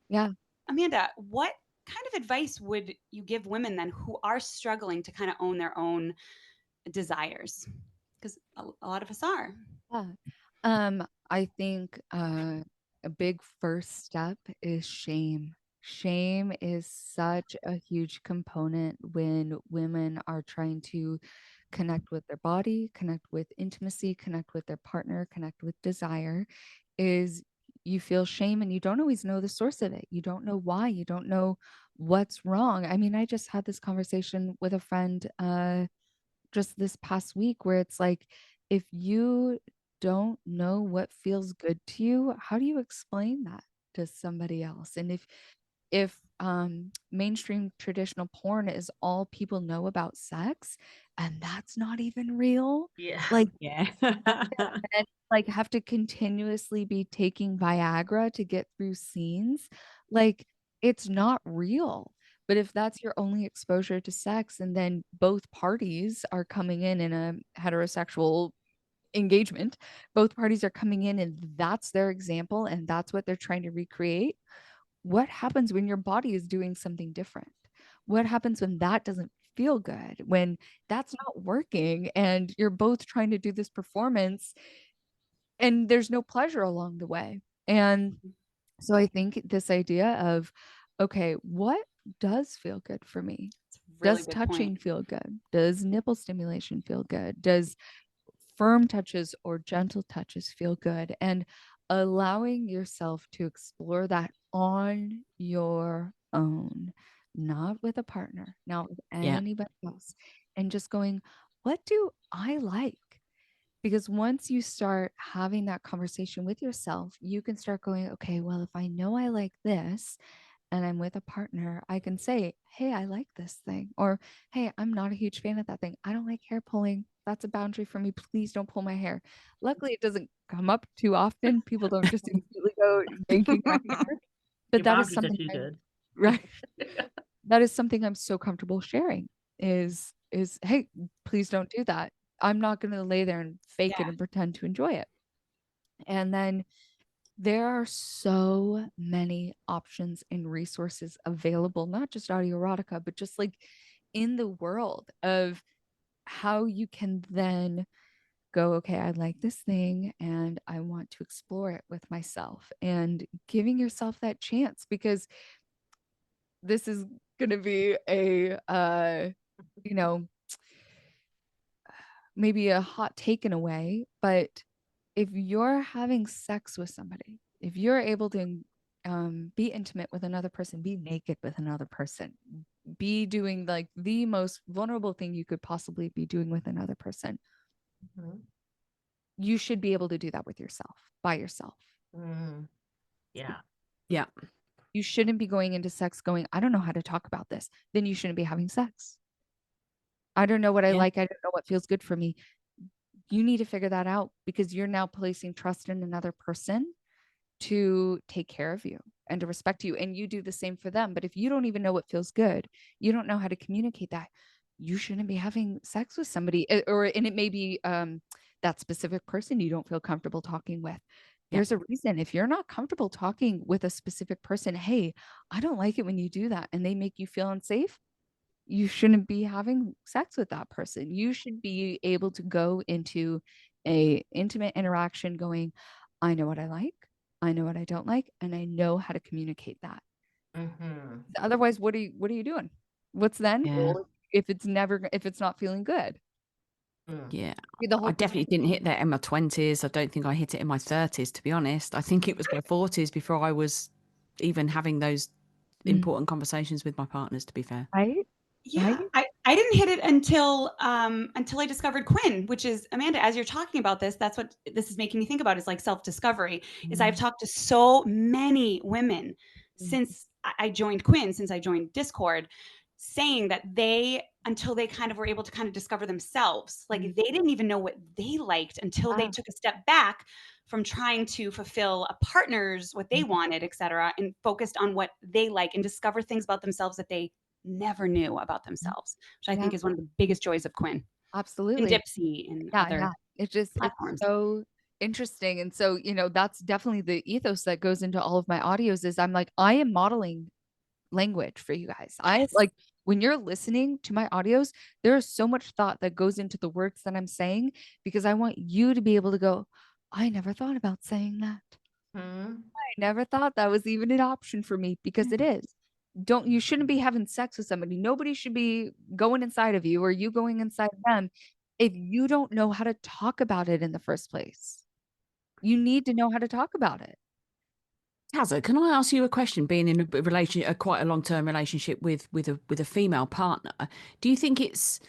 Yeah. Amanda, what kind of advice would you give women then who are struggling to kind of own their own desires? Because a lot of us are. Yeah. I think a big first step is shame. Shame is such a huge component when women are trying to connect with their body, connect with intimacy, connect with their partner, connect with desire, is you feel shame and you don't always know the source of it. You don't know why. You don't know what's wrong. I mean, I just had this conversation with a friend just this past week where it's like, if you don't know what feels good to you, how do you explain that to somebody else? And if mainstream traditional porn is all people know about sex, and that's not even real, and have to continuously be taking Viagra to get through scenes, it's not real. But if that's your only exposure to sex, and then both parties are coming in a heterosexual engagement, both parties are coming in and that's their example and that's what they're trying to recreate, what happens when your body is doing something different? What happens when that doesn't feel good, when that's not working and you're both trying to do this performance and there's no pleasure along the way? And so I think this idea of, okay, what does feel good for me? It's a really Does good touching point. feel good? Does nipple stimulation feel good? Does firm touches or gentle touches feel good? And allowing yourself to explore that on your own, not with a partner, not with Yeah. anybody else, and just going, what do I like? Because once you start having that conversation with yourself, you can start going, okay, well, if I know I like this and I'm with a partner, I can say, hey, I like this thing. Or, hey, I'm not a huge fan of that thing. I don't like hair pulling. That's a boundary for me. Please don't pull my hair. Luckily, it doesn't come up too often. People don't just immediately go yanking my hair. But Your that is boundaries are something too good. right. That is something I'm so comfortable sharing is hey, please don't do that. I'm not going to lay there and fake it Yeah. and pretend to enjoy it. And then there are so many options and resources available, not just audio erotica, but just like in the world of how you can then go, okay, I like this thing and I want to explore it with myself and giving yourself that chance because this is going to be a, you know, maybe a hot take in a way, but if you're having sex with somebody, if you're able to be intimate with another person, be naked with another person, be doing like the most vulnerable thing you could possibly be doing with another person, Mhm. you should be able to do that with yourself, by yourself. Mm. Yeah. Yeah. You shouldn't be going into sex going, I don't know how to talk about this. Then you shouldn't be having sex. I don't know what I Yeah. like. I don't know what feels good for me. You need to figure that out because you're now placing trust in another person to take care of you and to respect you. And you do the same for them. But if you don't even know what feels good, you don't know how to communicate that, you shouldn't be having sex with somebody. And it may be that specific person you don't feel comfortable talking with. Yeah. There's a reason. If you're not comfortable talking with a specific person, hey, I don't like it when you do that, and they make you feel unsafe, you shouldn't be having sex with that person. You should be able to go into a intimate interaction going, I know what I like, I know what I don't like, and I know how to communicate that. Mm-hmm. Otherwise, what are you doing? What's then? Yeah. Well, if it's not feeling good. Mm. Yeah. The whole I definitely didn't hit that in my 20s. I don't think I hit it in my 30s, to be honest. I think it was my 40s before I was even having those important conversations with my partners, to be fair. right? Yeah, I didn't hit it until I discovered Quinn, which is Amanda, as you're talking about this, that's what this is making me think about is like self-discovery. Is I've talked to so many women since I joined Quinn, since I joined Discord, saying that they until they kind of were able to kind of discover themselves, like they didn't even know what they liked until they took a step back from trying to fulfill a partner's what they wanted, etc., and focused on what they like and discover things about themselves that they never knew about themselves, which I think is one of the biggest joys of Quinn and Absolutely. Dipsy and other It's platforms. so interesting. And so, that's definitely the ethos that goes into all of my audios is I'm like, I am modeling language for you guys. I Yes. like when you're listening to my audios, there is so much thought that goes into the words that I'm saying because I want you to be able to go, I never thought about saying that. Mm. I never thought that was even an option for me because it is. You shouldn't be having sex with somebody. Nobody should be going inside of you or you going inside of them if you don't know how to talk about it in the first place. You need to know how to talk about it. Tazza, can I ask you a question? Being in a quite a long-term relationship with a female partner, do you think it's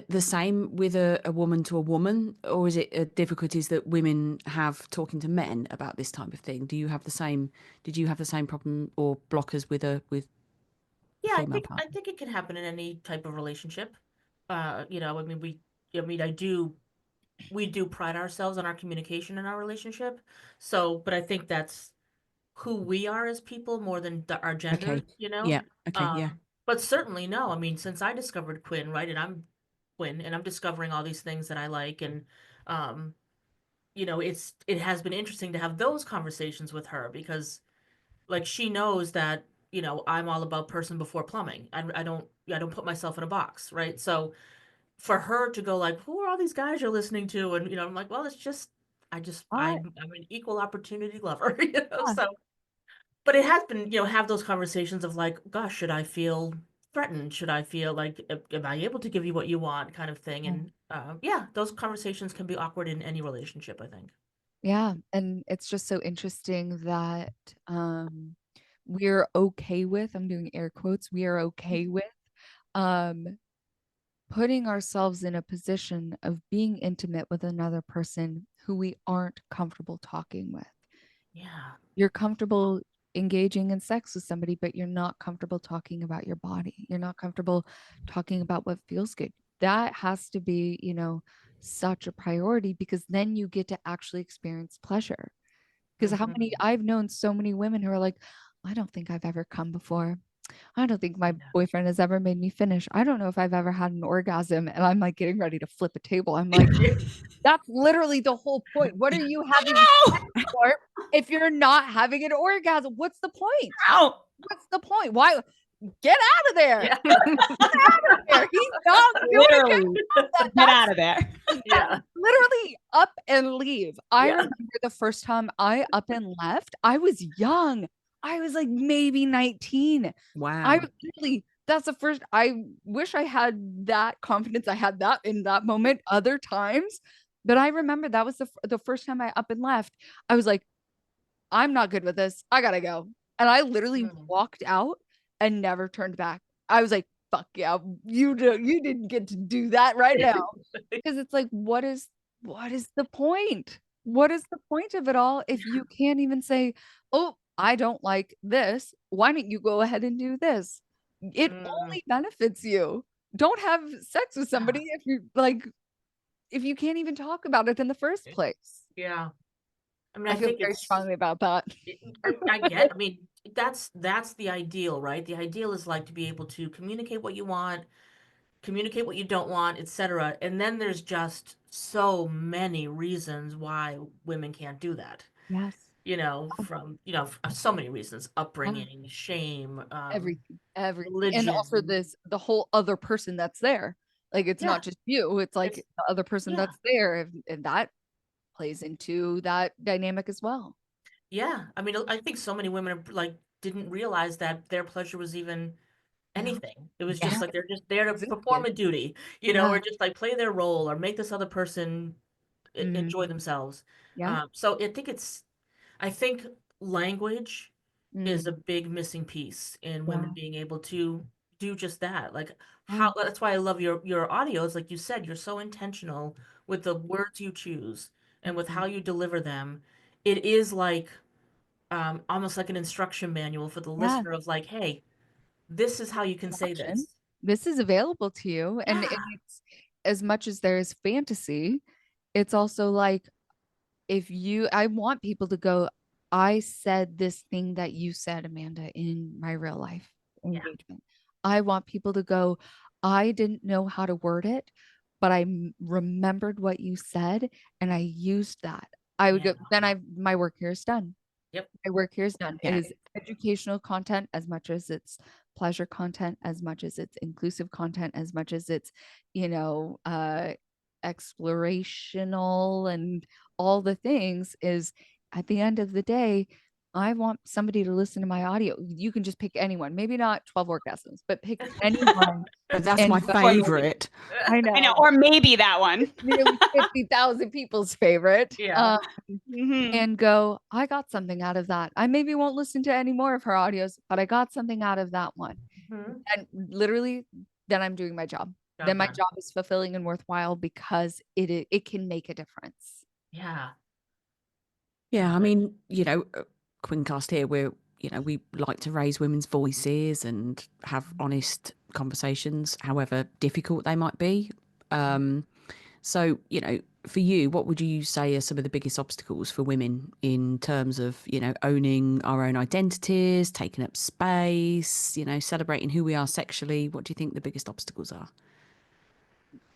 the same with a woman to a woman, or is it difficulties that women have talking to men about this type of thing? Do you have the same? Did you have the same problem or blockers with a Yeah, female I partner? think it can happen in any type of relationship. I mean, we do pride ourselves on our communication in our relationship. So, but I think that's who we are as people more than our gender, Okay. Yeah. Okay. Yeah. But certainly no. I mean, since I discovered Quinn, right, and I'm Quinn, and I'm discovering all these things that I like, and um, it has been interesting to have those conversations with her because, like, she knows that I'm all about person before plumbing. I don't put myself in a box, right? So for her to go like, who are all these guys you're listening to? And I'm like, well, it's just I'm an equal opportunity lover, so. But it has been, have those conversations of like, gosh, should I feel threatened? Should I feel like, am I able to give you what you want, kind of thing? And yeah, those conversations can be awkward in any relationship, I think. Yeah, and it's just so interesting that we're okay with, I'm doing air quotes, we are okay with um putting ourselves in a position of being intimate with another person who we aren't comfortable talking with. Yeah. You're comfortable engaging in sex with somebody, but you're not comfortable talking about your body. You're not comfortable talking about what feels good. That has to be, such a priority, because then you get to actually experience pleasure. Because I've known so many women who are like, I don't think I've ever come before. I don't think my boyfriend has ever made me finish. I don't know if I've ever had an orgasm. And I'm like getting ready to flip a table. I'm like, that's literally the whole point. What are you having sex for if you're not having an orgasm? What's the point? Ow! What's the point? Why? Get out of there. Yeah. Get out of there. He's not doing Literally, it. get out of there. Yeah. Literally up and leave. I Yeah. remember the first time I up and left, I was young. I was like maybe 19. Wow. That's the first. I wish I had that confidence. I had that in that moment other times. But I remember that was the first time I up and left. I was like, I'm not good with this. I gotta go. And I literally walked out and never turned back. I was like, fuck yeah, you didn't get to do that right now. Because it's like, what is the point? What is the point of it all if you can't even say, oh, I don't like this. Why don't you go ahead and do this? It only benefits you. Don't have sex with somebody if you can't even talk about it in the first place. Yeah. I mean, I feel think very it's strongly about that. I mean, that's the ideal, right? The ideal is like to be able to communicate what you want, communicate what you don't want, etc. And then there's just so many reasons why women can't do that. Yes. From, so many reasons: upbringing, shame, Everything. religion. And also the whole other person that's there. Like, it's not just you, it's like It's- the other person that's there, and that plays into that dynamic as well. Yeah. I mean, I think so many women like didn't realize that their pleasure was even anything. It was just like they're just there to perform a duty, or just like play their role or make this other person enjoy themselves. So I think language is a big missing piece in women being able to do just that. Like that's why I love your audios. Like you said, you're so intentional with the words you choose and with how you deliver them. It is like almost like an instruction manual for the listener of like, hey, this is how you can say this. This is available to you. And it's, as much as there is fantasy, it's also like, I want people to go, I said this thing that you said, Amanda, in my real life engagement. I want people to go, I didn't know how to word it, but I remembered what you said and I used that. I would go, then my work here is done. Yep. My work here is done. Yeah. It is educational content as much as it's pleasure content, as much as it's inclusive content, as much as it's, explorational and all the things. Is at the end of the day, I want somebody to listen to my audio. You can just pick anyone, maybe not 12 orgasms, but pick anyone. That's my favorite. I know. Or maybe that one. Nearly 50,000 people's favorite. Yeah. And go, I got something out of that. I maybe won't listen to any more of her audios, but I got something out of that one. And literally, then I'm doing my job. Then my job is fulfilling and worthwhile because it can make a difference. Yeah. Yeah, I mean, Quincast here, we like to raise women's voices and have honest conversations, however difficult they might be. So, for you, what would you say are some of the biggest obstacles for women in terms of, owning our own identities, taking up space, celebrating who we are sexually? What do you think the biggest obstacles are?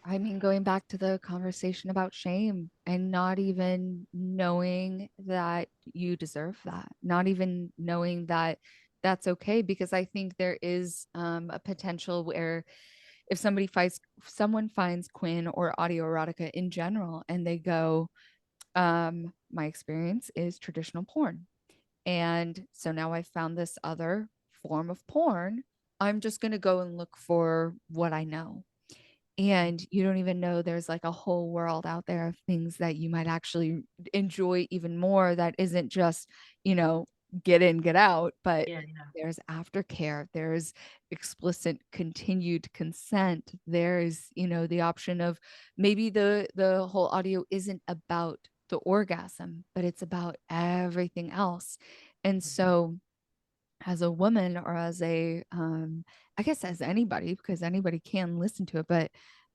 I mean, going back to the conversation about shame and not even knowing that you deserve that, not even knowing that that's okay, because I think there is a potential where if someone finds Quinn or audio erotica in general and they go, my experience is traditional porn. And so now I found this other form of porn. I'm just going to go and look for what I know. And you don't even know there's like a whole world out there of things that you might actually enjoy even more that isn't just, get in, get out, but there's aftercare, there's explicit continued consent, there's, the option of maybe the whole audio isn't about the orgasm, but it's about everything else. And so as a woman, or as a I guess as anybody, because anybody can listen to it, but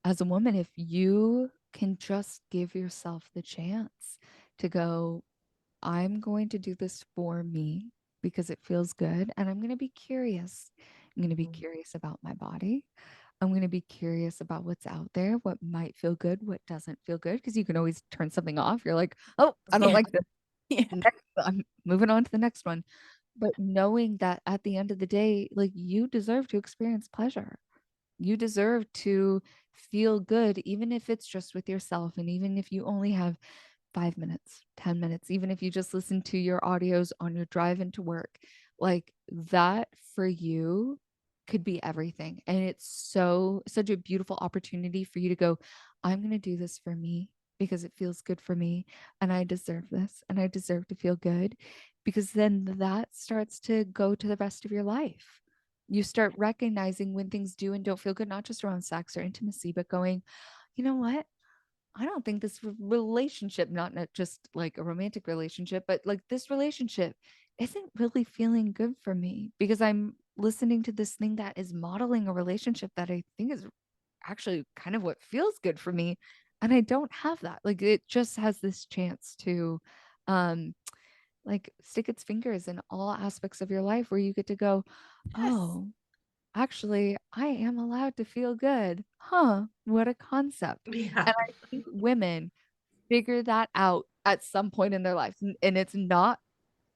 as a woman, if you can just give yourself the chance to go, I'm going to do this for me because it feels good, and I'm going to be curious. I'm going to be curious about my body. I'm going to be curious about what's out there, what might feel good, what doesn't feel good, because you can always turn something off. You're like, oh, I don't like this. Next, I'm moving on to the next one. But knowing that at the end of the day, like, you deserve to experience pleasure. You deserve to feel good, even if it's just with yourself. And even if you only have 5 minutes, 10 minutes, even if you just listen to your audios on your drive into work, like, that for you could be everything. And it's such a beautiful opportunity for you to go, I'm going to do this for me because it feels good for me. And I deserve this. And I deserve to feel good, because then that starts to go to the rest of your life. You start recognizing when things do and don't feel good, not just around sex or intimacy, but going, you know what? I don't think this relationship, not just like a romantic relationship, but like this relationship isn't really feeling good for me, because I'm listening to this thing that is modeling a relationship that I think is actually kind of what feels good for me. And I don't have that. Like, it just has this chance to, like, stick its fingers in all aspects of your life, where you get to go, oh, actually, I am allowed to feel good. Huh, what a concept. And I think women figure that out at some point in their lives. And it's not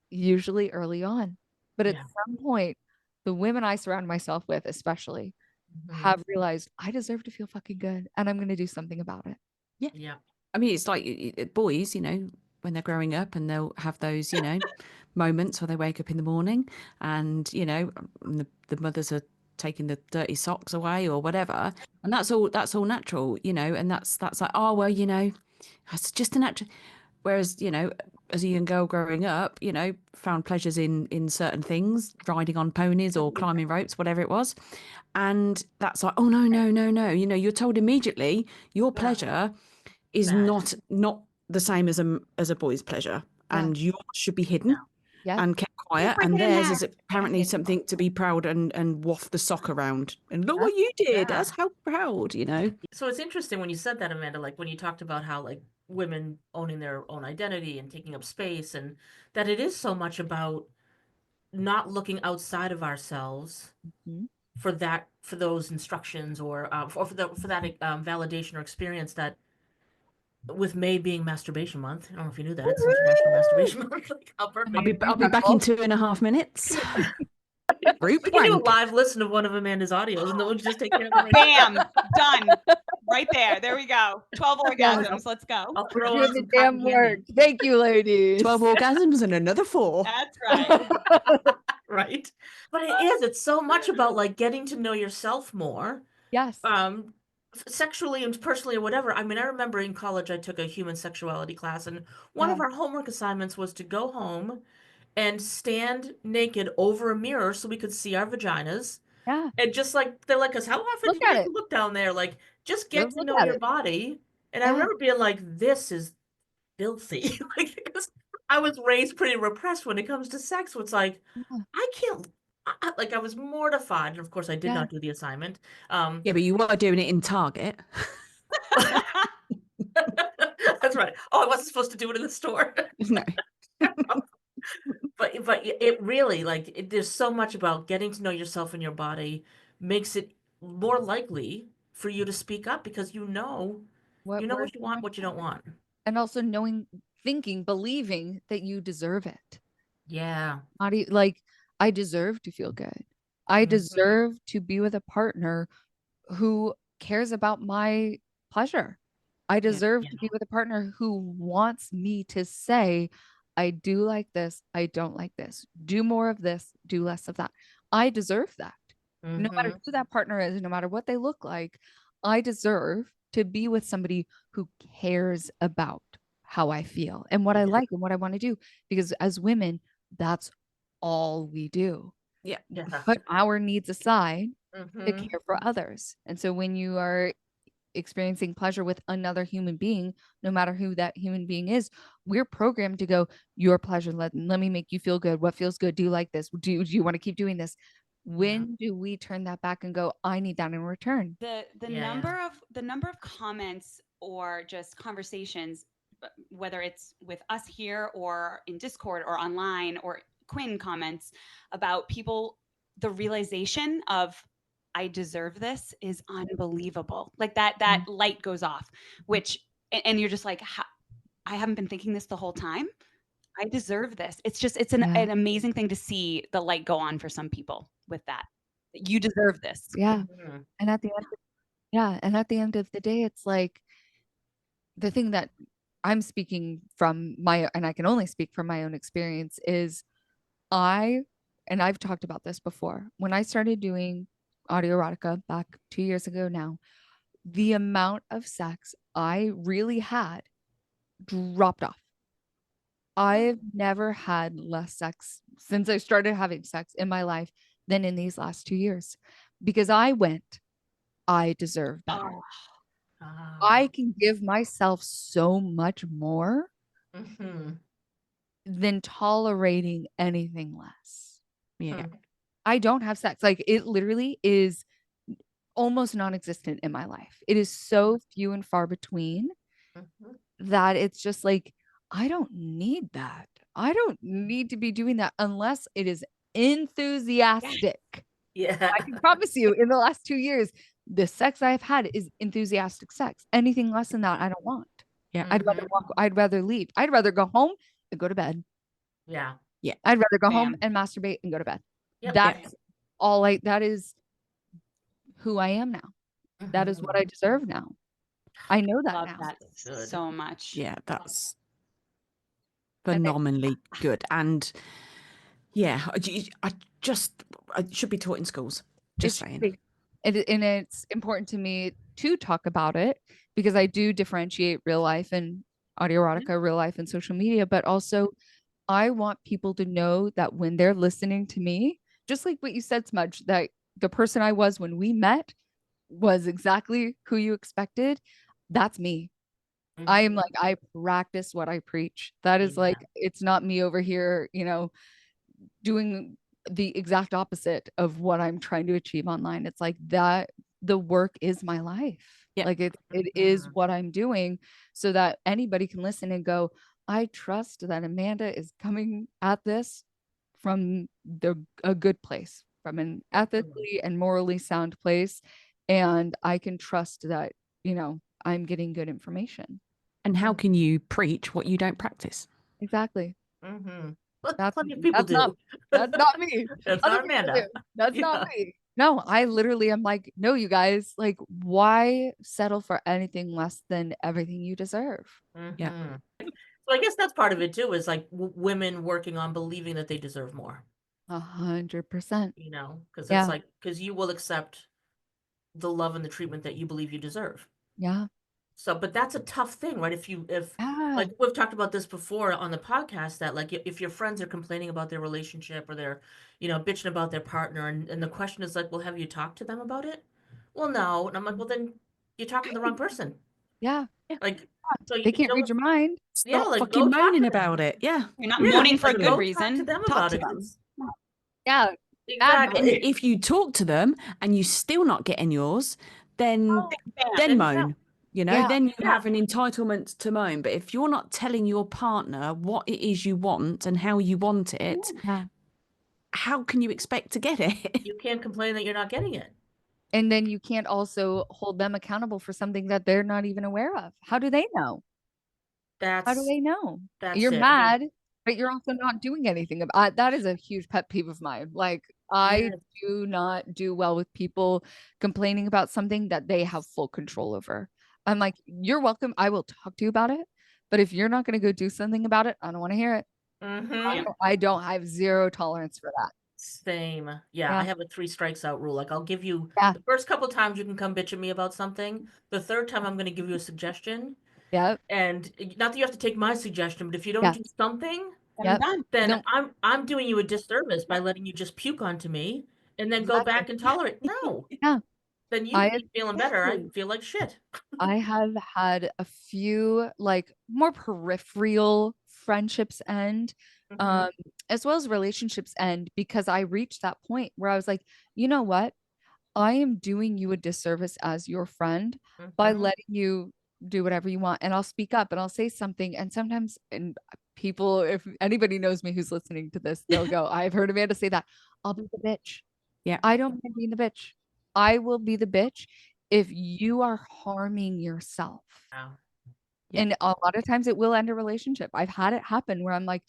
usually early on, but at some point, the women I surround myself with, especially, have realized I deserve to feel fucking good, and I'm going to do something about it. Yeah. I mean, it's like boys, when they're growing up, and they'll have those, moments where they wake up in the morning, and the mothers are taking the dirty socks away or whatever, and that's all natural, and that's like, oh well, it's just a natural. Whereas, as a young girl growing up, found pleasures in certain things, riding on ponies or climbing ropes, whatever it was. And that's like, oh no, no, no, no. You're told immediately your pleasure is not the same as a boy's pleasure. And yours should be hidden and kept quiet. And theirs is apparently something to be proud and waft the sock around. And look what you did. That's how proud, So it's interesting when you said that, Amanda, like when you talked about how like women owning their own identity and taking up space, and that it is so much about not looking outside of ourselves for those instructions, or for that validation or experience. That with May being Masturbation Month, I don't know if you knew that it's International Masturbation Month. Like, how perfect. I'll be back in 2.5 minutes. We can do a live listen of one of Amanda's audios, and then we'll just take care of it. Bam, done. Right there. There we go. 12 orgasms. Let's go. I'll throw Doing on the some damn cotton work. candy. Thank you, ladies. 12 orgasms and another 4. That's right. Right. But it's so much about like getting to know yourself more. Yes. Sexually and personally or whatever. I mean, I remember in college I took a human sexuality class, and one of our homework assignments was to go home and stand naked over a mirror so we could see our vaginas. Yeah. And just like, they're like, how often do you get to look down there? Like, just get to know your body. And I remember being like, this is filthy. Like, because I was raised pretty repressed when it comes to sex. So it's like, I can't, like, I was mortified. And of course, I did not do the assignment. Yeah, but you were doing it in Target. That's right. Oh, I wasn't supposed to do it in the store. No. But it really, like, there's so much about getting to know yourself and your body makes it more likely for you to speak up, because you know what you want, what you don't want. And also knowing, thinking, believing that you deserve it. Yeah. Like, I deserve to feel good. I deserve to be with a partner who cares about my pleasure. I deserve Yeah. to be with a partner who wants me to say, I do like this. I don't like this. Do more of this. Do less of that. I deserve that. No matter Mhm. who that partner is, no matter what they look like, I deserve to be with somebody who cares about how I feel and what I Yeah. like and what I want to do. Because as women, that's all we do. Yeah. Yeah. Put our needs aside to Mhm. care for others. And so when you are experiencing pleasure with another human being, no matter who that human being is, we're programmed to go, your pleasure, let me make you feel good. What feels good? Do you like this? Do you want to keep doing this? When do we turn that back and go, I need that in return? The Yeah. number of comments or just conversations, whether it's with us here or in Discord or online, or Quinn comments about people, the realization of I deserve this is unbelievable. Like that light goes off, which and you're just like, I haven't been thinking this the whole time. I deserve this. It's Yeah. an amazing thing to see the light go on for some people with that. You deserve this. Yeah. Mhm. And at the end, and at the end of the day, it's like the thing that I'm speaking from and I can only speak from my own experience is and I've talked about this before, when I started doing audio erotica back 2 years ago now, the amount of sex I really had dropped off. I've never had less sex since I started having sex in my life than in these last 2 years because I deserve better. I can give myself so much more Mhm. than tolerating anything less. Yeah. I don't have sex. Like it literally is almost non-existent in my life. It is so few and far between Mhm. that it's just like, I don't need that. I don't need to be doing that unless it is enthusiastic. Yeah. I can promise you in the last 2 years, the sex I've had is enthusiastic sex. Anything less than that, I don't want. Yeah. I'd rather leave. I'd rather go home and go to bed. Yeah. Yeah. I'd rather go home Bam. and masturbate and go to bed. Yep. That's that is who I am now. That is what I deserve now. I know that Love now. that Good. so much. Yeah. That's And phenomenally good. And yeah, I should be taught in schools. Just it should saying. be. And it's important to me to talk about it because I do differentiate real life and audio erotica, real life and social media, but also I want people to know that when they're listening to me, just like what you said, Smudge, that the person I was when we met was exactly who you expected. That's me. I am Mhm. like, I practice what I preach. That is Yeah. like, it's not me over here, doing the exact opposite of what I'm trying to achieve online. It's like that the work is my life. Yeah. Like it is Mhm. what I'm doing so that anybody can listen and go, I trust that Amanda is coming at this from a good place, from an ethically and morally sound place. And I can trust that, I'm getting good information. And how can you preach what you don't practice? Exactly. Mhm. But That's plenty of people that's do. not me. That's Other not people Amanda. do. That's not Yeah. me. No, I literally am like, no, you guys, like, why settle for anything less than everything you deserve? Yeah. Mhm. So I guess that's part of it too, is like women working on believing that they deserve more, 100%. because it's Yeah. like, because you will accept the love and the treatment that you believe you deserve. Yeah. So, but that's a tough thing, right? If Yeah. like we've talked about this before on the podcast, that like if your friends are complaining about their relationship or they're, bitching about their partner, and the question is like, well, have you talked to them about it? Well, no. And I'm like, well, then you're talking to the wrong person. Yeah. Like, so They can't read your mind. yeah, Stop like go fucking talk moaning to them. about it. Yeah. You're not Yeah, moaning for a like, good go talk reason. to them Talk about to it. them. 'Cause- Yeah. Exactly. And if you talk to them and you still not getting yours, then Then moan. Yeah. Then you have an entitlement to moan. But if you're not telling your partner what it is you want and how you want it, Yeah. how can you expect to get it? you can't complain that you're not getting it. And then you can't also hold them accountable for something that they're not even aware of. How do they know? How do That's they know? that's You're it. I mean, mad, but you're also not doing anything about that is a huge pet peeve of mine. Like I yeah, do not do well with people complaining about something that they have full control over. I'm like, you're welcome. I will talk to you about it. But if you're not going to go do something about it, I don't want to hear it. Mm-hmm. I have zero tolerance for that. Same. Yeah, Yeah. I have a 3 strikes out rule. Like I'll give you Yeah. the first couple times you can come bitch at me about something. The third time I'm going to give you a suggestion. Yeah. And not that you have to take my suggestion, but if you don't Yeah. do something, I'm Yep. done. then No, I'm doing you a disservice by letting you just puke onto me and then go exactly. back and tolerate. No. Yeah. Then you I keep feeling better. I Exactly. feel like shit. I have had a few like more peripheral friendships end, Mhm. as well as relationships end because I reached that point where I was like, you know what? I am doing you a disservice as your friend by Mhm. letting you do whatever you want. And I'll speak up and I'll say something. And sometimes, and people, if anybody knows me who's listening to this, they'll go, I've heard Amanda say that. I'll be the bitch. Yeah. I don't mind being the bitch. I will be the bitch if you are harming yourself. Wow. Yeah. And a lot of times it will end a relationship. I've had it happen where I'm like,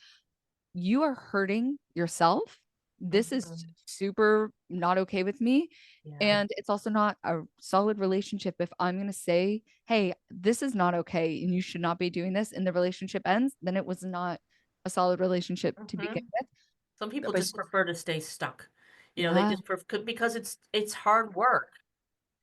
you are hurting yourself. This is Mhm. super not okay with me. Yeah. And it's also not a solid relationship if I'm going to say, hey, this is not okay and you should not be doing this, and the relationship ends, then it was not a solid relationship to begin Mhm. with. Some people But just prefer to stay stuck. You know, they Yeah. just because it's hard work.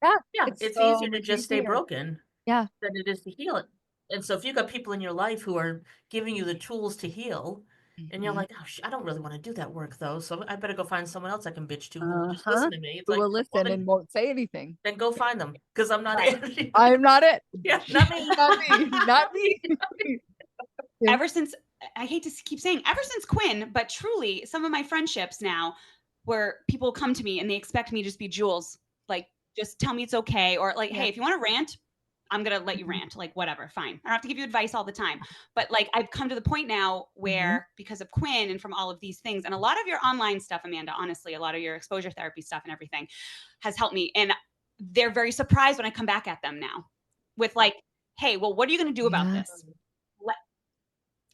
Yeah. Yeah, It's it's so easier to much just stay easier. broken Yeah. than it is to heal it. And so if you've got people in your life who are giving you the tools to heal, and you're Mhm. like, oh, I don't really want to do that work though, so I better go find someone else I can bitch to who will just Uh-huh. listen to me. It's Who like, will well, listen then, and won't say anything. then go find them because I'm not Right. it. I'm not it. Yeah, not me. Not me. Not me. Yeah. Ever since, I hate to keep saying, ever since Quinn, but truly, some of my friendships now, where people come to me and they expect me to just be Jules, like just tell me it's okay, or like, Yeah. hey, if you want to rant, I'm gonna let you Mhm. rant, like whatever, fine. I don't have to give you advice all the time, but like I've come to the point now where because of Quinn and from all of these things, and a lot of your online stuff, Amanda, honestly, a lot of your exposure therapy stuff and everything has helped me, and they're very surprised when I come back at them now with like, hey, well, what are you gonna do about Yeah. this? Let,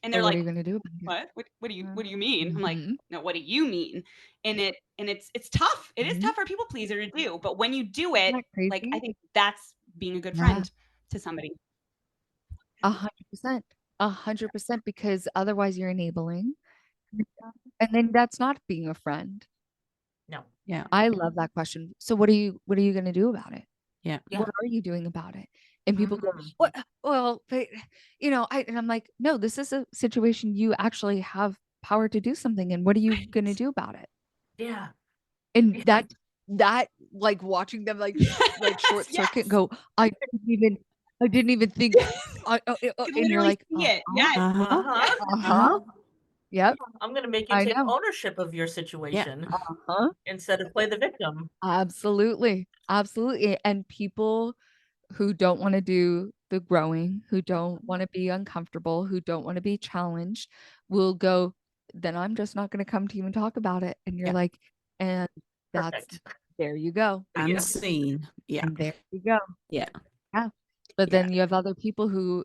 and Or they're what are like, you going to do about it? what do you mean? I'm like, Mhm. no, what do you mean? And it's tough. It is Mhm. tough for a people pleaser to do, but when you do Isn't it, that like I crazy? think that's being a good Yeah. friend to somebody. 100%. 100% because otherwise you're enabling. And then that's not being a friend. No. Yeah. I love that question. So what are you going to do about it? Yeah. Yeah. What are you doing about it? And people go, Mhm. what? Well, but, and I'm like, no, this is a situation you actually have power to do something. And what are you going to do about it? Yeah. And Yeah. that like watching them like like Yes, short yes. circuit go, I didn't even think, You and you're literally like, see it. Yes. Uh-huh. Uh-huh. uh-huh, yep, I'm gonna make you I take know, ownership of your Yeah. situation uh-huh, instead of play the victim. absolutely, absolutely. And people who don't want to do the growing, who don't want to be uncomfortable, who don't want to be challenged, will go, then I'm just not going to come to you and talk about it. And you're Yeah. like, and that's, Perfect. there you go. And Yeah. seen. Yeah. And there you go. Yeah. Yeah. But Yeah. then you have other people who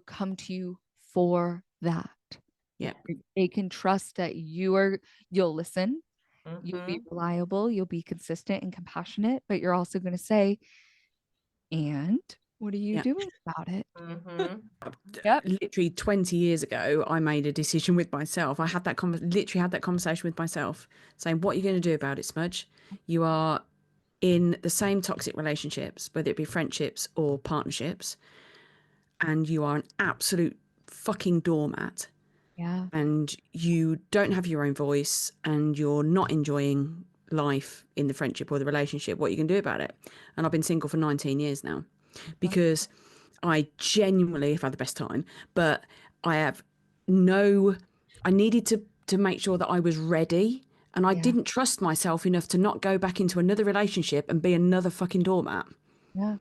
come to you for that. Yeah. They can trust that you'll listen, you'll be Mhm. reliable, you'll be consistent and compassionate, but you're also going to say, and what are you Yeah. doing about it? Mhm. Yep. Literally 20 years ago, I made a decision with myself. I had that literally had that conversation with myself, saying, "What are you going to do about it, Smudge? You are in the same toxic relationships, whether it be friendships or partnerships, and you are an absolute fucking doormat, Yeah. and you don't have your own voice, and you're not enjoying life in the friendship or the relationship. What are you going to do about it?" And I've been single for 19 years now because I genuinely have had the best time, but I have I needed to make sure that I was ready, and I Yeah. didn't trust myself enough to not go back into another relationship and be another fucking doormat. Yeah.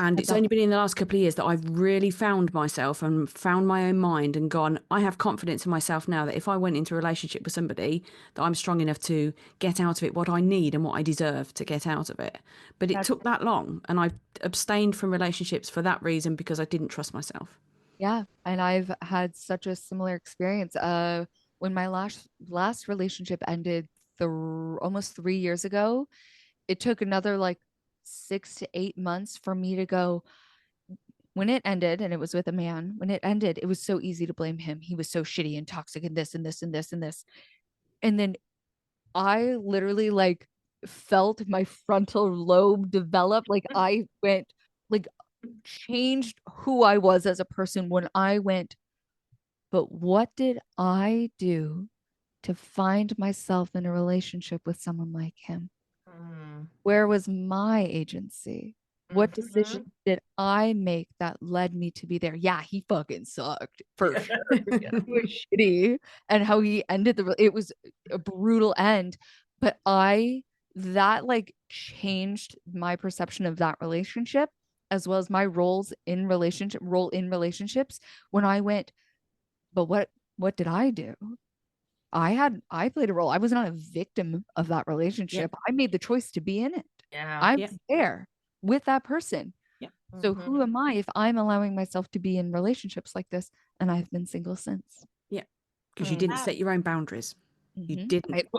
And At it's the only been in the last couple of years that I've really found myself and found my own mind and gone, I have confidence in myself now that if I went into a relationship with somebody, that I'm strong enough to get out of it what I need and what I deserve to get out of it. But it That's- took that long, and I abstained from relationships for that reason, because I didn't trust myself. Yeah. And I've had such a similar experience. When my last relationship ended almost 3 years ago, it took another like 6 to 8 months for me to go, when it ended, and it was with a man, when it ended, it was so easy to blame him. He was so shitty and toxic and this and this and this and this. And then I literally like felt my frontal lobe develop. Like I went, like, changed who I was as a person when I went, but what did I do to find myself in a relationship with someone like him? Where was my agency? What decision did I make that led me to be there? Yeah, he fucking sucked for sure. He was shitty, and how he ended it was a brutal end. But that like changed my perception of that relationship, as well as my role in relationships when I went, but what did I do? I played a role. I was not a victim of that relationship. I made the choice to be in it. Yeah. I was there with that person. Yeah. So who am I if I'm allowing myself to be in relationships like this? And I've been single since. Yeah. Because you didn't set your own boundaries. You Mhm. didn't.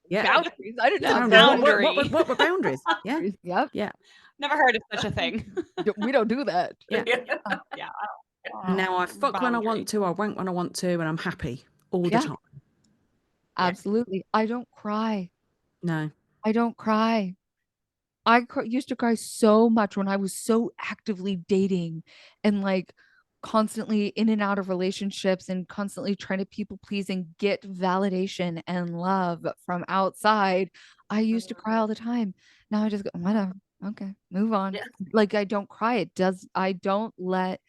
Yeah. Boundaries. I didn't have Boundaries. What were boundaries? Yeah. Yep. Yeah. Never heard of such a thing. We don't do that. Yeah. Yeah. Now I fuck when I want to, I wank when I want to, and I'm happy all the time. Absolutely. I don't cry. No. I don't cry. I used to cry so much when I was so actively dating and like constantly in and out of relationships and constantly trying to people please and get validation and love from outside. I used to cry all the time. Now I just go, whatever. Okay, move on. Yeah. Like I don't cry. I don't let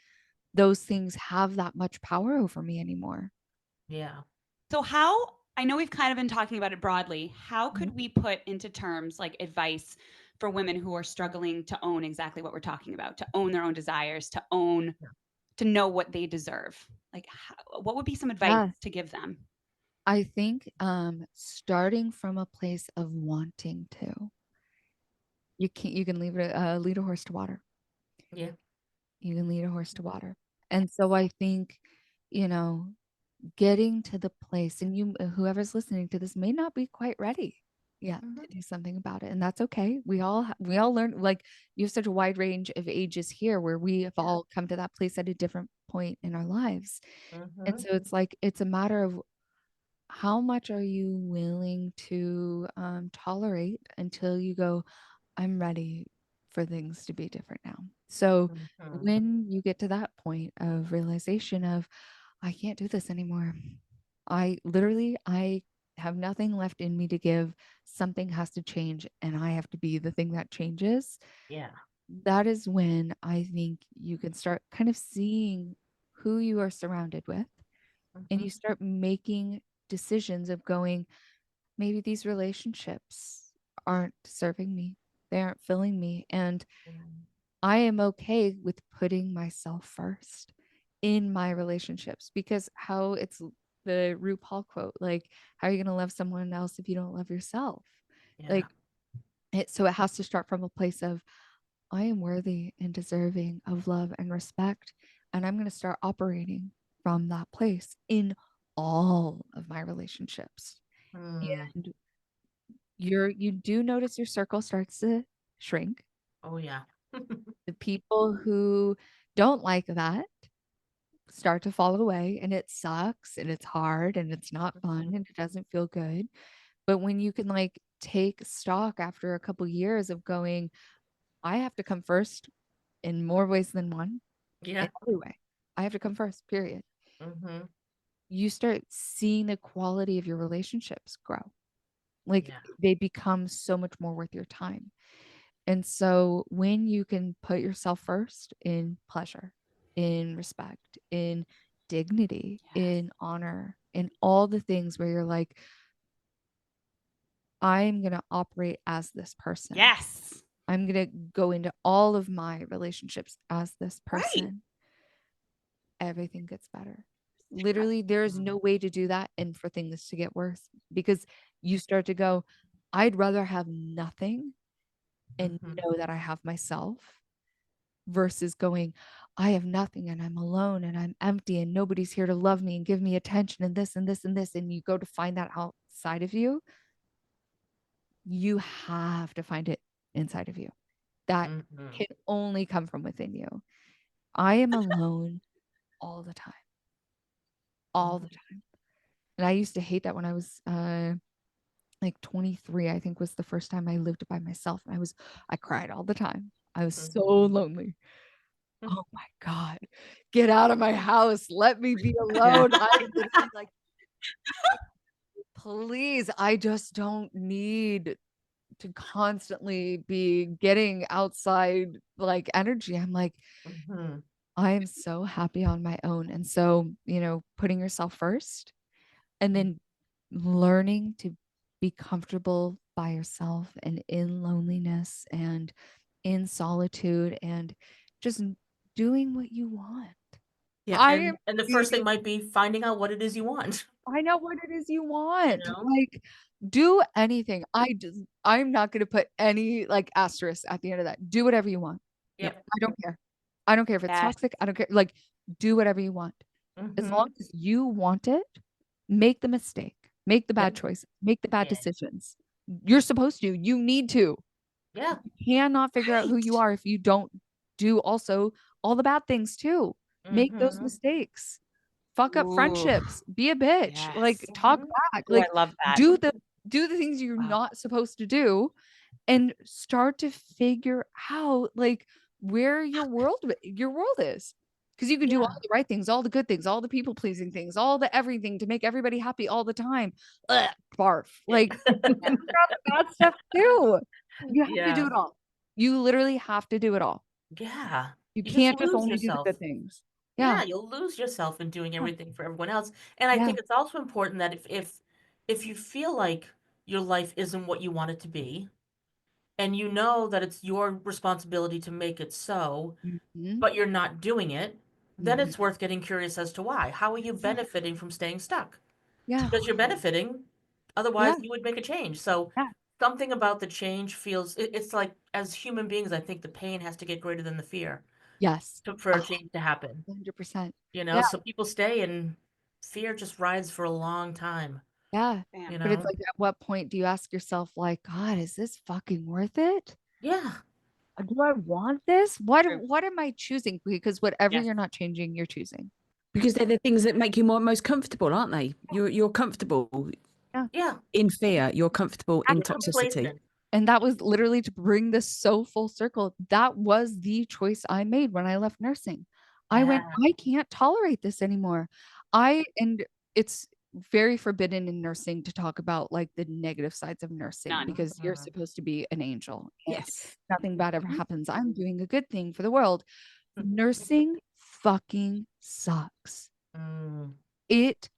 those things have that much power over me anymore. Yeah. So I know we've kind of been talking about it broadly. How could we put into terms like advice for women who are struggling to own exactly what we're talking about, to own their own desires, to know what they deserve? Like, what would be some advice to give them? I think starting from a place of wanting to. You can lead a horse to water. Yeah. You can lead a horse to water. And so I think, getting to the place, and whoever's listening to this may not be quite ready yet to do something about it, and that's okay. We all learn. Like, you have such a wide range of ages here, where we have all come to that place at a different point in our lives. And so it's like it's a matter of how much are you willing to tolerate until you go, I'm ready for things to be different now. So when you get to that point of realization of, I can't do this anymore. I have nothing left in me to give. Something has to change, and I have to be the thing that changes. Yeah. That is when I think you can start kind of seeing who you are surrounded with, and you start making decisions of going, maybe these relationships aren't serving me. They aren't filling me. And I am okay with putting myself first in my relationships, because how it's the RuPaul quote, like, how are you going to love someone else if you don't love yourself? Yeah. Like, so it has to start from a place of, I am worthy and deserving of love and respect. And I'm going to start operating from that place in all of my relationships. And you do notice your circle starts to shrink. Oh yeah. The people who don't like that start to fall away, and it sucks and it's hard and it's not fun and it doesn't feel good. But when you can like take stock after a couple years of going, I have to come first in more ways than one. Yeah. In every way. I have to come first, period. Mm-hmm. You start seeing the quality of your relationships grow. Like, Yeah. they become so much more worth your time. And so when you can put yourself first in pleasure, in respect, in dignity, in honor, in all the things where you're like, I'm going to operate as this person. Yes. I'm going to go into all of my relationships as this person. Everything gets better. Literally, there is no way to do that and for things to get worse, because you start to go, I'd rather have nothing and know that I have myself, versus going, I have nothing and I'm alone and I'm empty and nobody's here to love me and give me attention and this and this and this. And you go to find that outside of you. You have to find it inside of you. that Mhm. can only come from within you. I am alone all the time. All the time. And I used to hate that when I was like 23, I think was the first time I lived by myself. And I cried all the time. I was so lonely. Oh my God. Get out of my house. Let me be alone. I literally like, please, I just don't need to constantly be getting outside like energy. I'm like, Mhm. I am so happy on my own. And so, putting yourself first and then learning to be comfortable by yourself and in loneliness and in solitude and just doing what you want. Yeah. I am And the first thing might be finding out what it is you want. I know what it is you want. know? Like, do anything. I'm not going to put any like asterisk at the end of that. Do whatever you want. Yep. I don't care. I don't care if it's Yes. toxic. I don't care. Like, do whatever you want. As long as you want it, make the mistake, make the bad choice, make the bad Yeah. decisions. You're supposed to. You need to. Yeah. You cannot figure out who you Right. are if you don't do also all the bad things too. Make those Mhm. mistakes. Fuck up Ooh, friendships. Be a bitch. Like yes. talk Mhm. back. Ooh, Like I love that. do the things you're Wow. not supposed to do and start to figure out like where your world is. Because you can do all Yeah. the right things, all the good things, all the people pleasing things, all the everything to make everybody happy all the time. Ugh, barf. Like figure out the bad stuff too. You have to do Yeah. it all. You literally have to do it all. Yeah. You You just can't just lose only do the yourself. good things. Yeah, Yeah. you'll lose yourself in doing Yeah. everything for everyone else. And I Yeah. think it's also important that if you feel like your life isn't what you want it to be, and you know that it's your responsibility to make it so, Mhm. but you're not doing it, then Mhm. it's worth getting curious as to why. How are you benefiting from staying stuck? Yeah. Because you're benefiting, otherwise Yeah. you would make a change. So Yeah. something about the change feels it's like as human beings, I think the pain has to get greater than the fear Yes. for a change to happen. 100%. You know, Yeah. so people stay and fear just rides for a long time, Yeah. you Bam. But it's know? like, at what point do you ask yourself, like, God, is this fucking worth it? Yeah. Do I want this? What True. what am I choosing? Because whatever Yes. you're not changing, you're choosing. Because they're the things that make you most comfortable, aren't they? You're comfortable Yeah. in fear. You're comfortable in You're toxicity. complacent. And that was literally to bring this so full circle. That was the choice I made when I left nursing. I went, Yeah. I can't tolerate this anymore. And it's very forbidden in nursing to talk about like the negative sides of nursing None. because you're Mhm. supposed to be an angel and Yes. nothing bad ever Mhm. happens. I'm doing a good thing for the world. Nursing fucking sucks. Mm. It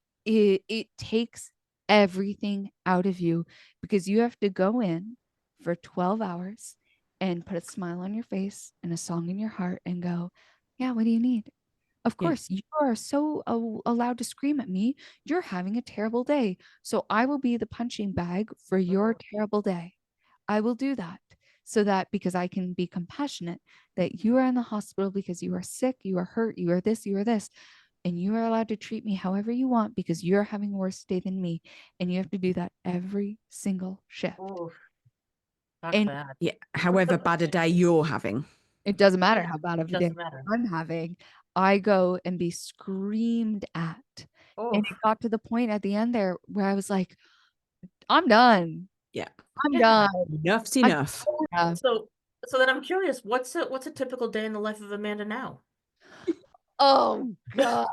takes everything out of you because you have to go in for 12 hours and put a smile on your face and a song in your heart and go, yeah, what do you need? Of Yeah. course, you are so allowed to scream at me. You're having a terrible day. So I will be the punching bag for your terrible day. I will do that so that because I can be compassionate that you are in the hospital because you are sick, you are hurt, you are this, you are this, and you are allowed to treat me however you want because you're having a worse day than me. And you have to do that every single shift. Oof. That's And bad. Yeah. However bad a day you're having. it doesn't matter Yeah. how bad of It a day doesn't matter. I'm having. I go and be screamed at. And it Oof. got to the point at the end there where I was like, I'm done. Yeah. I'm Yeah. done. Enough's I'm enough. So then I'm curious, what's a typical day in the life of Amanda now? Oh God.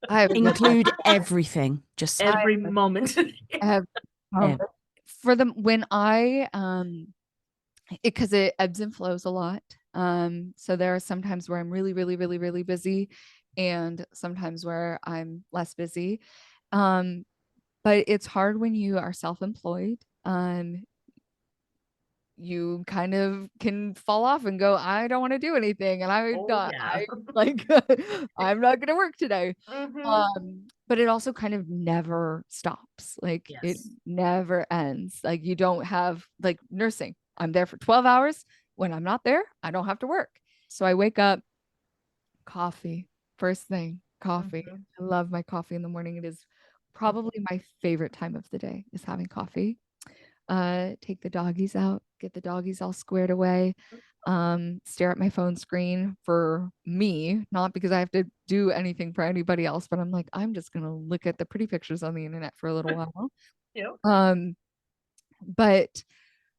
I have a good life. Include everything. Just I Every moment. have ev- for them when I because it ebbs and flows a lot. So there are some times where I'm really, really, really, really busy and sometimes where I'm less busy. But it's hard when you are self-employed. You kind of can fall off and go, I don't want to do anything. And Oh yeah. I like, I'm not going to work today. Mm-hmm. But it also kind of never stops. Like it Yes. never ends. Like you don't have like nursing. I'm there for 12 hours. When I'm not there, I don't have to work. So I wake up, coffee, first thing, coffee. Mhm. I love my coffee in the morning. It is probably my favorite time of the day is having coffee. Take the doggies out, get the doggies all squared away. stare at my phone screen for me, not because I have to do anything for anybody else, but I'm like, I'm just gonna look at the pretty pictures on the internet for a little while. But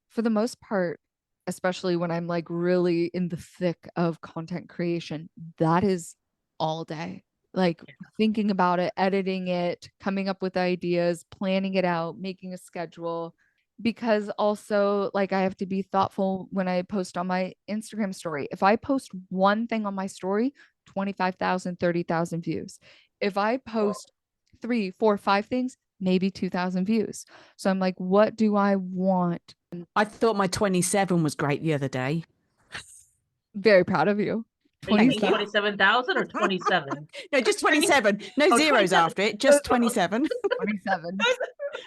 for the most part, especially when I'm like really in the thick of content creation, that is all day. Like thinking about it, editing it, coming up with ideas, planning it out, making a schedule. Because also, like, I have to be thoughtful when I post on my Instagram story. If I post one thing on my story, 25,000, 30,000 views. If I post 3, 4, 5 things, maybe 2,000 views. So I'm like, what do I want? I thought my 27 was great the other day. Very proud of you. Are you 27. 27,000 or 27? No, just 27. No Oh, zeros 27. after it. Just 27. 27.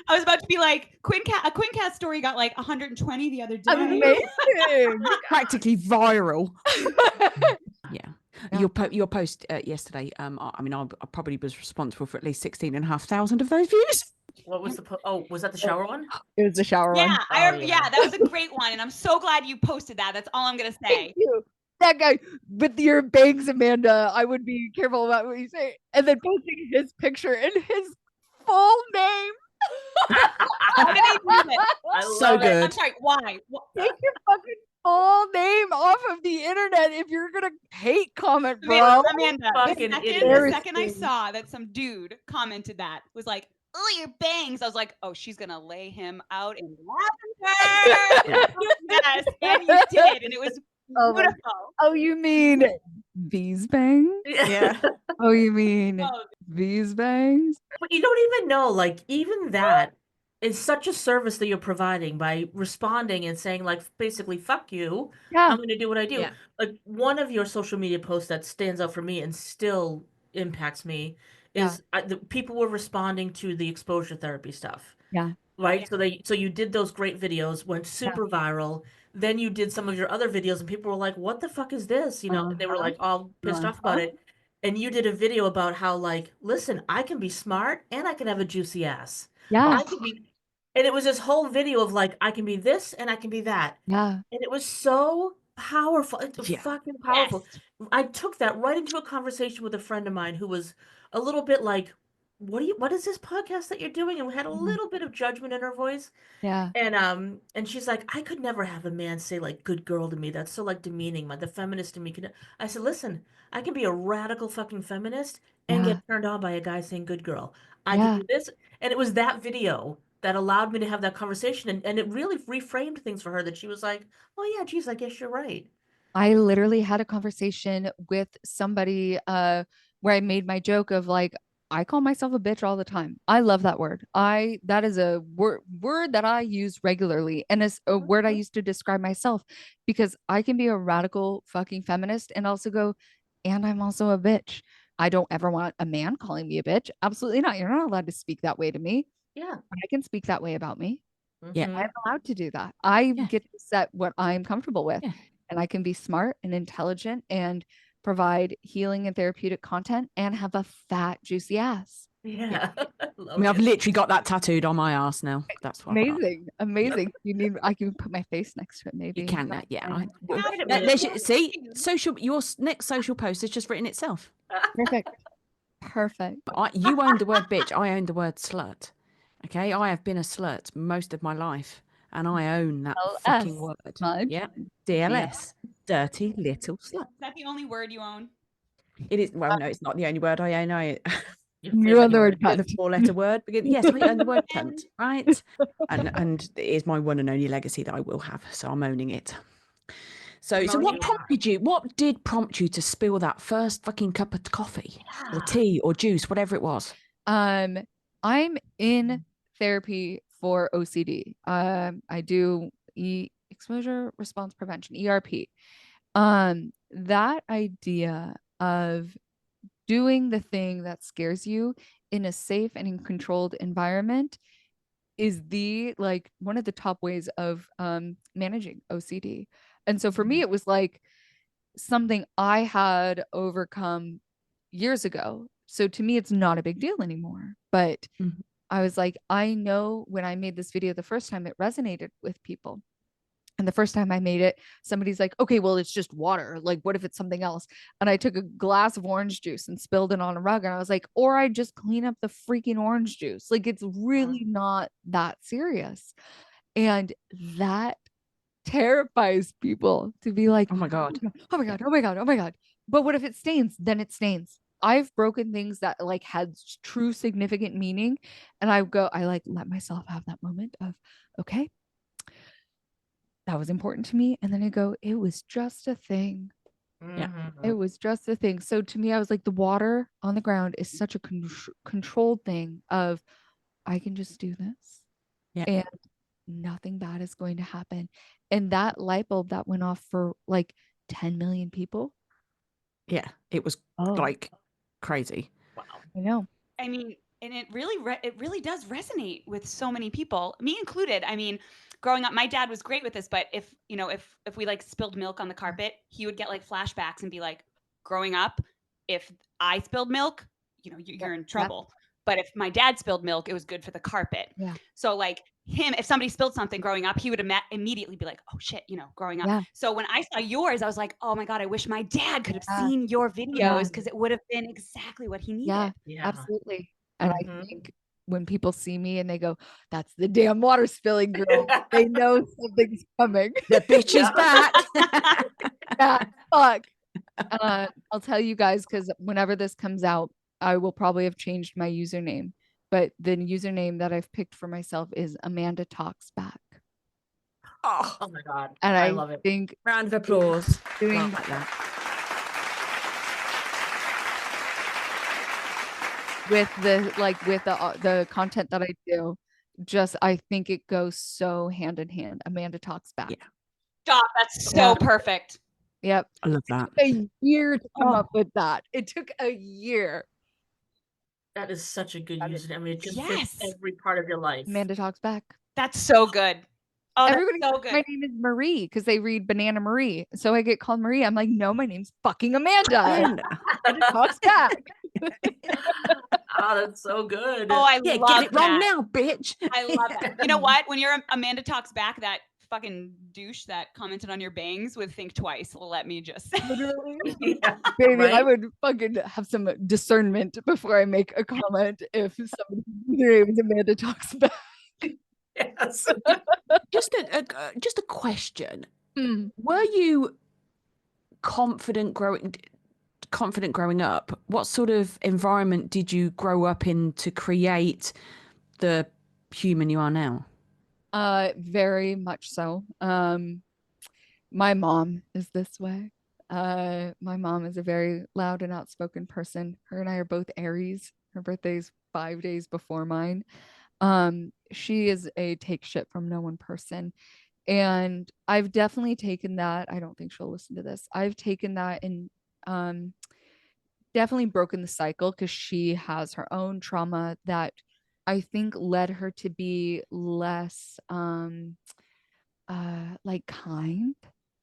I was about to be like, a Quincast story got like 120 the other day. Amazing. Practically viral. Yeah. Yeah. Your post yesterday, I mean, I probably was responsible for at least 16,500 of those views. What was the was that the shower one? It was the shower one. Yeah, Oh, yeah, that was a great one, and I'm so glad you posted that. That's all I'm gonna say. Thank you. That guy with your bangs, Amanda, I would be careful about what you say. And then posting his picture and his full name. How did they do this? I So love it. good. I'm sorry. Why? Take your fucking full name off of the internet if you're gonna hate comment, bro. Amanda, Fucking the idiot. second I saw that some dude commented that, was like, "Oh, your bangs," I was like, "Oh, she's gonna lay him out in lavender." Yes, and you did, and it was Oh, beautiful. Oh, you mean these bangs? Yeah. Oh, you mean Oh, these bangs? But you don't even know, like, even that is such a service that you're providing by responding and saying, like, basically, fuck you. Yeah. I'm going to do what I do. Yeah. Like, one of your social media posts that stands out for me and still impacts me is the people were responding to the exposure therapy stuff. Yeah. Right? So you did those great videos, went super viral. Then you did some of your other videos and people were like, what the fuck is this? You know, and they were like all pissed off about it. And you did a video about how, like, listen, I can be smart and I can have a juicy ass. Yeah. I can be, and it was this whole video of like, I can be this and I can be that. Yeah. And it was so powerful. It was fucking powerful. yes. I took that right into a conversation with a friend of mine who was a little bit like, what is this podcast that you're doing? And we had a little bit of judgment in her voice. Yeah. And she's like, I could never have a man say like good girl to me. That's so like demeaning. The feminist in me can. I said, listen, I can be a radical fucking feminist and get turned on by a guy saying good girl. I can do this. And it was that video that allowed me to have that conversation. And it really reframed things for her that she was like, oh yeah, geez, I guess you're right. I literally had a conversation with somebody where I made my joke of like, I call myself a bitch all the time. I love that word. That is a word that I use regularly, and it's a word I use to describe myself because I can be a radical fucking feminist and also go, and I'm also a bitch. I don't ever want a man calling me a bitch. Absolutely not. You're not allowed to speak that way to me. Yeah. I can speak that way about me. Yeah. Mhm. I'm allowed to do that. I get to set what I'm comfortable with. Yeah. And I can be smart and intelligent and provide healing and therapeutic content and have a fat, juicy ass. Yeah. I mean, I've literally got that tattooed on my ass now. That's what I've got. Amazing. Amazing. You need, I can put my face next to it, maybe. You can, yeah. Wait Your next social post has just written itself. Perfect. Perfect. You owned the word bitch. I owned the word slut. Okay, I have been a slut most of my life, and I own that fucking word. Yeah, DLS, dirty little slut. Is that the only word you own? It is. Well, no, it's not the only word I own. You own the word It's cunt. a four-letter word. Because, yes, I own the word cunt, right? And it is my one and only legacy that I will have. So I'm owning it. So what prompted you? What did prompt you to spill that first fucking cup of coffee or tea or juice, whatever it was? I'm in therapy for OCD. I do exposure response prevention, ERP. That idea of doing the thing that scares you in a safe and in controlled environment is one of the top ways of managing OCD. And so for me, it was like something I had overcome years ago. So to me, it's not a big deal anymore. But I was like, I know when I made this video the first time, it resonated with people. And the first time I made it, somebody's like, okay, well, it's just water. Like, what if it's something else? And I took a glass of orange juice and spilled it on a rug. And I was like, or I just clean up the freaking orange juice. Like, it's really not that serious. And that terrifies people to be like, Oh my God. oh my God, oh my God, oh my God. But what if it stains? Then it stains. I've broken things that like had true significant meaning. And I like let myself have that moment of, okay, that was important to me. And then I go, it was just a thing. Yeah. It was just a thing. So to me, I was like, the water on the ground is such a controlled thing of, I can just do this. Yeah. And nothing bad is going to happen. And that light bulb that went off for like 10 million people. Yeah. It was like crazy. Wow. I know. I mean, and it really does resonate with so many people, me included. I mean, growing up, my dad was great with this, but if we like spilled milk on the carpet, he would get like flashbacks and be like, growing up, if I spilled milk, you're in trouble. But if my dad spilled milk, it was good for the carpet. Yeah. So like if somebody spilled something growing up, he would immediately be like, oh shit, growing up. Yeah. So when I saw yours, I was like, oh my God, I wish my dad could have seen your videos because it would have been exactly what he needed. Yeah. Absolutely. And I think when people see me and they go, that's the damn water spilling girl, they know something's coming. The bitch is back. Yeah, fuck. I'll tell you guys, because whenever this comes out, I will probably have changed my username. But the username that I've picked for myself is Amanda Talks Back. Oh my God. And I love it. Think round of applause. doing like that. With the content that I do, I think it goes so hand in hand. Amanda Talks Back. Yeah. Stop. That's so perfect. Yep. I love that. It took a year to come up with that. It took a year. That is such a good username. I mean, it just Yes. fits every part of your life. Amanda Talks Back. That's so good. Oh, everybody that's so thinks good. my name is Marie because they read Banana Marie. So I get called Marie. I'm like, no, my name's fucking Amanda. Amanda Talks Back. Oh, that's so good. Oh, I love get it wrong that. now, bitch. I love that. You know what? When you're Amanda Talks Back, that fucking douche that commented on your bangs would think twice. Let me just say. Literally. Yeah, baby, right? I would fucking have some discernment before I make a comment if somebody's name is Amanda Talks Back. Yes. Just a question. Mm. Were you confident growing up? What sort of environment did you grow up in to create the human you are now? Very much so. My mom is this way. My mom is a very loud and outspoken person. Her and I are both Aries. Her birthday's 5 days before mine. She is a take shit from no one person. And I've definitely taken that. I don't think she'll listen to this. I've taken that and definitely broken the cycle because she has her own trauma that I think led her to be less like kind.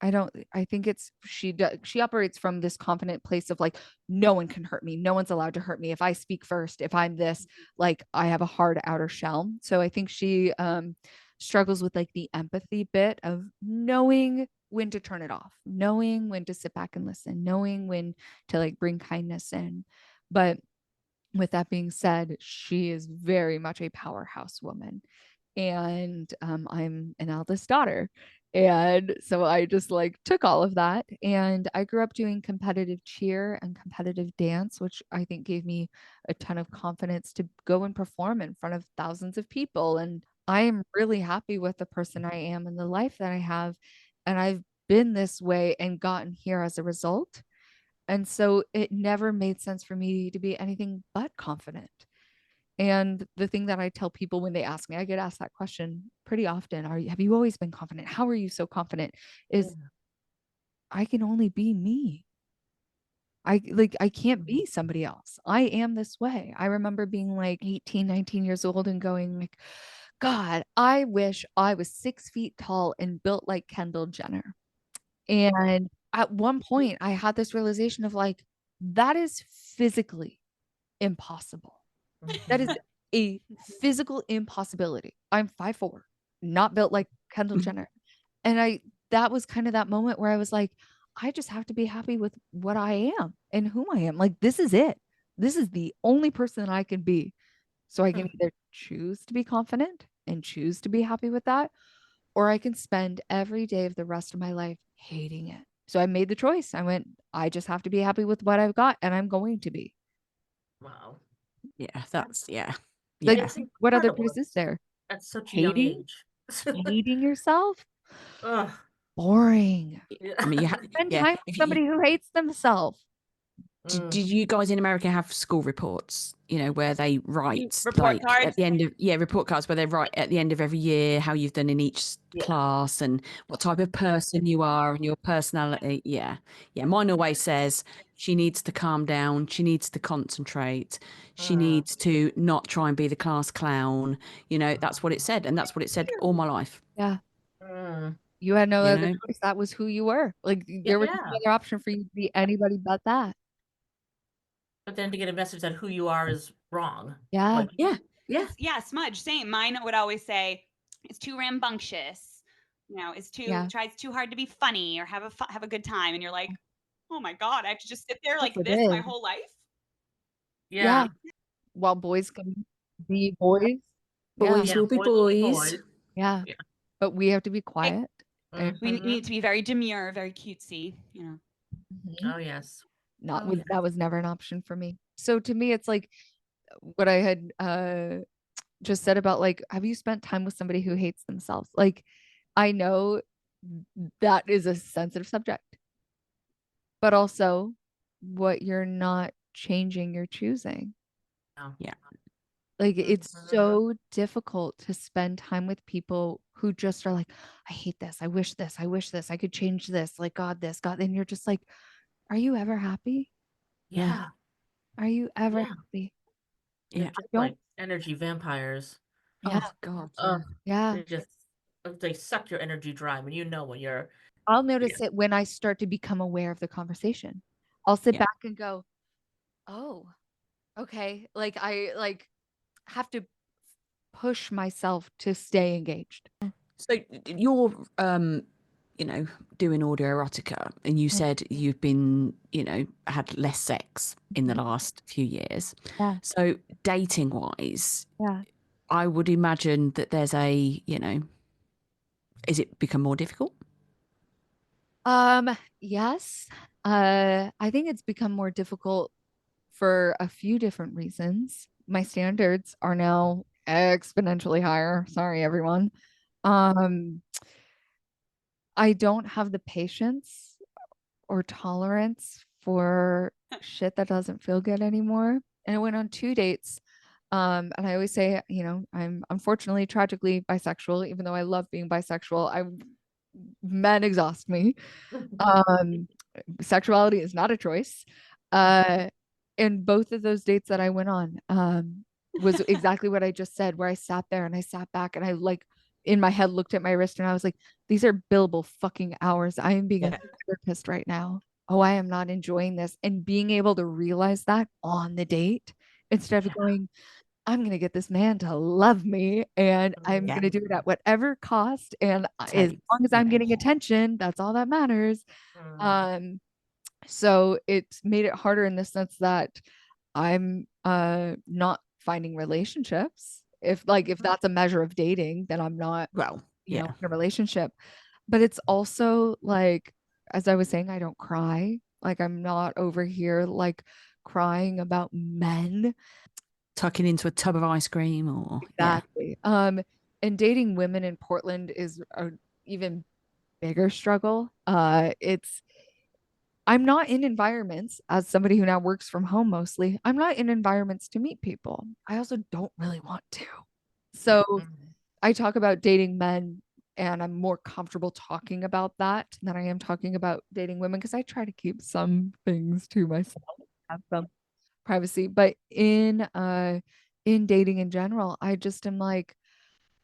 I think it's she operates from this confident place of like, no one can hurt me, no one's allowed to hurt me if I speak first, if I'm this, like I have a hard outer shell. So I think she struggles with like the empathy bit of knowing when to turn it off, knowing when to sit back and listen, knowing when to like bring kindness in. But with that being said, she is very much a powerhouse woman. And I'm an eldest daughter. And so I just like took all of that. And I grew up doing competitive cheer and competitive dance, which I think gave me a ton of confidence to go and perform in front of thousands of people. And I am really happy with the person I am and the life that I have. And I've been this way and gotten here as a result. And so it never made sense for me to be anything but confident. And the thing that I tell people when they ask me, I get asked that question pretty often. Have you always been confident? How are you so confident? Is I can only be me. I can't be somebody else. I am this way. I remember being like 18, 19 years old and going like, God, I wish I was 6 feet tall and built like Kendall Jenner. And at one point I had this realization of like, that is physically impossible. That is a physical impossibility. I'm 5'4", not built like Kendall Jenner. And that was kind of that moment where I was like, I just have to be happy with what I am and whom I am. Like, this is it. This is the only person that I can be. So I can either choose to be confident and choose to be happy with that, or I can spend every day of the rest of my life hating it. So I made the choice. I went, I just have to be happy with what I've got, and I'm going to be. Wow. Yeah, that's yeah. Like, Yeah. what other incredible. choice is there? At such a young Hating? age. Hating yourself? Ugh. Boring. Yeah. I mean, Spend yeah. time with somebody who hates themselves. Did you guys in America have school reports, where they write Report like cards? at the end of, report cards where they write at the end of every year how you've done in each Yeah. class and what type of person you are and your personality? Yeah. Yeah. Mine always says she needs to calm down. She needs to concentrate. She needs to not try and be the class clown. That's what it said. And that's what it said all my life. Yeah. Mm. You had no You other know? choice. That was who you were. Like, there was no Yeah. other option for you to be anybody but that. But then to get a message that who you are is wrong. Yeah. Like, Yeah. Yeah. Yeah, smudge. Same. Mine would always say it's too rambunctious. It's tries too hard to be funny or have a good time, and you're like, oh my god, I have to just sit there like God this my forbid. whole life. yeah. While boys can be boys. Boys Yeah, will be boys will be boys. boys. Yeah. Yeah. But we have to be quiet. And We Mhm. need to be very demure, very cutesy. Oh, yes. not Oh, with yes. that was never an option for me. So to me, it's like what I had just said about, like, have you spent time with somebody who hates themselves? Like, I know that is a sensitive subject, but also what you're not changing, you're choosing. Oh. Yeah. Like, it's Mhm. so difficult to spend time with people who just are like, I hate this. I wish this. I wish this. I could change this. Like, God, this, God. And you're just like, are you ever happy? Yeah. Are you ever Yeah. happy? They're Yeah. just Don't. like energy vampires. Yeah. Oh God. Yeah. They just they suck your energy dry when when you're I'll notice it when I start to become aware of the conversation. I'll sit Yeah. back and go, oh, okay. Like, I have to push myself to stay engaged. So you're doing audio erotica and you said you've been, had less sex in the last few years. Yeah. So dating wise, Yeah. I would imagine that there's is it become more difficult? Yes. I think it's become more difficult for a few different reasons. My standards are now exponentially higher. Sorry, everyone. I don't have the patience or tolerance for shit that doesn't feel good anymore. And I went on 2 dates. And I always say, I'm unfortunately tragically bisexual, even though I love being bisexual. Men exhaust me. Sexuality is not a choice. And both of those dates that I went on was exactly what I just said, where I sat there and I sat back and I, like, in my head looked at my wrist and I was like, these are billable fucking hours. I am being a therapist right now. Oh, I am not enjoying this. And being able to realize that on the date instead of going, I'm going to get this man to love me and I'm Yeah. going to do it at whatever cost. And as long as I'm getting attention, that's all that matters. So it's made it harder in the sense that I'm not finding relationships. If that's a measure of dating, then I'm not, Well, yeah. in a relationship. But it's also like, as I was saying, I don't cry. Like, I'm not over here like crying about men. Tucking into a tub of ice cream or Exactly. And dating women in Portland is a even bigger struggle. I'm not in environments, as somebody who now works from home mostly, I'm not in environments to meet people. I also don't really want to. So I talk about dating men and I'm more comfortable talking about that than I am talking about dating women because I try to keep some things to myself, have some privacy. But in dating in general, I just am like,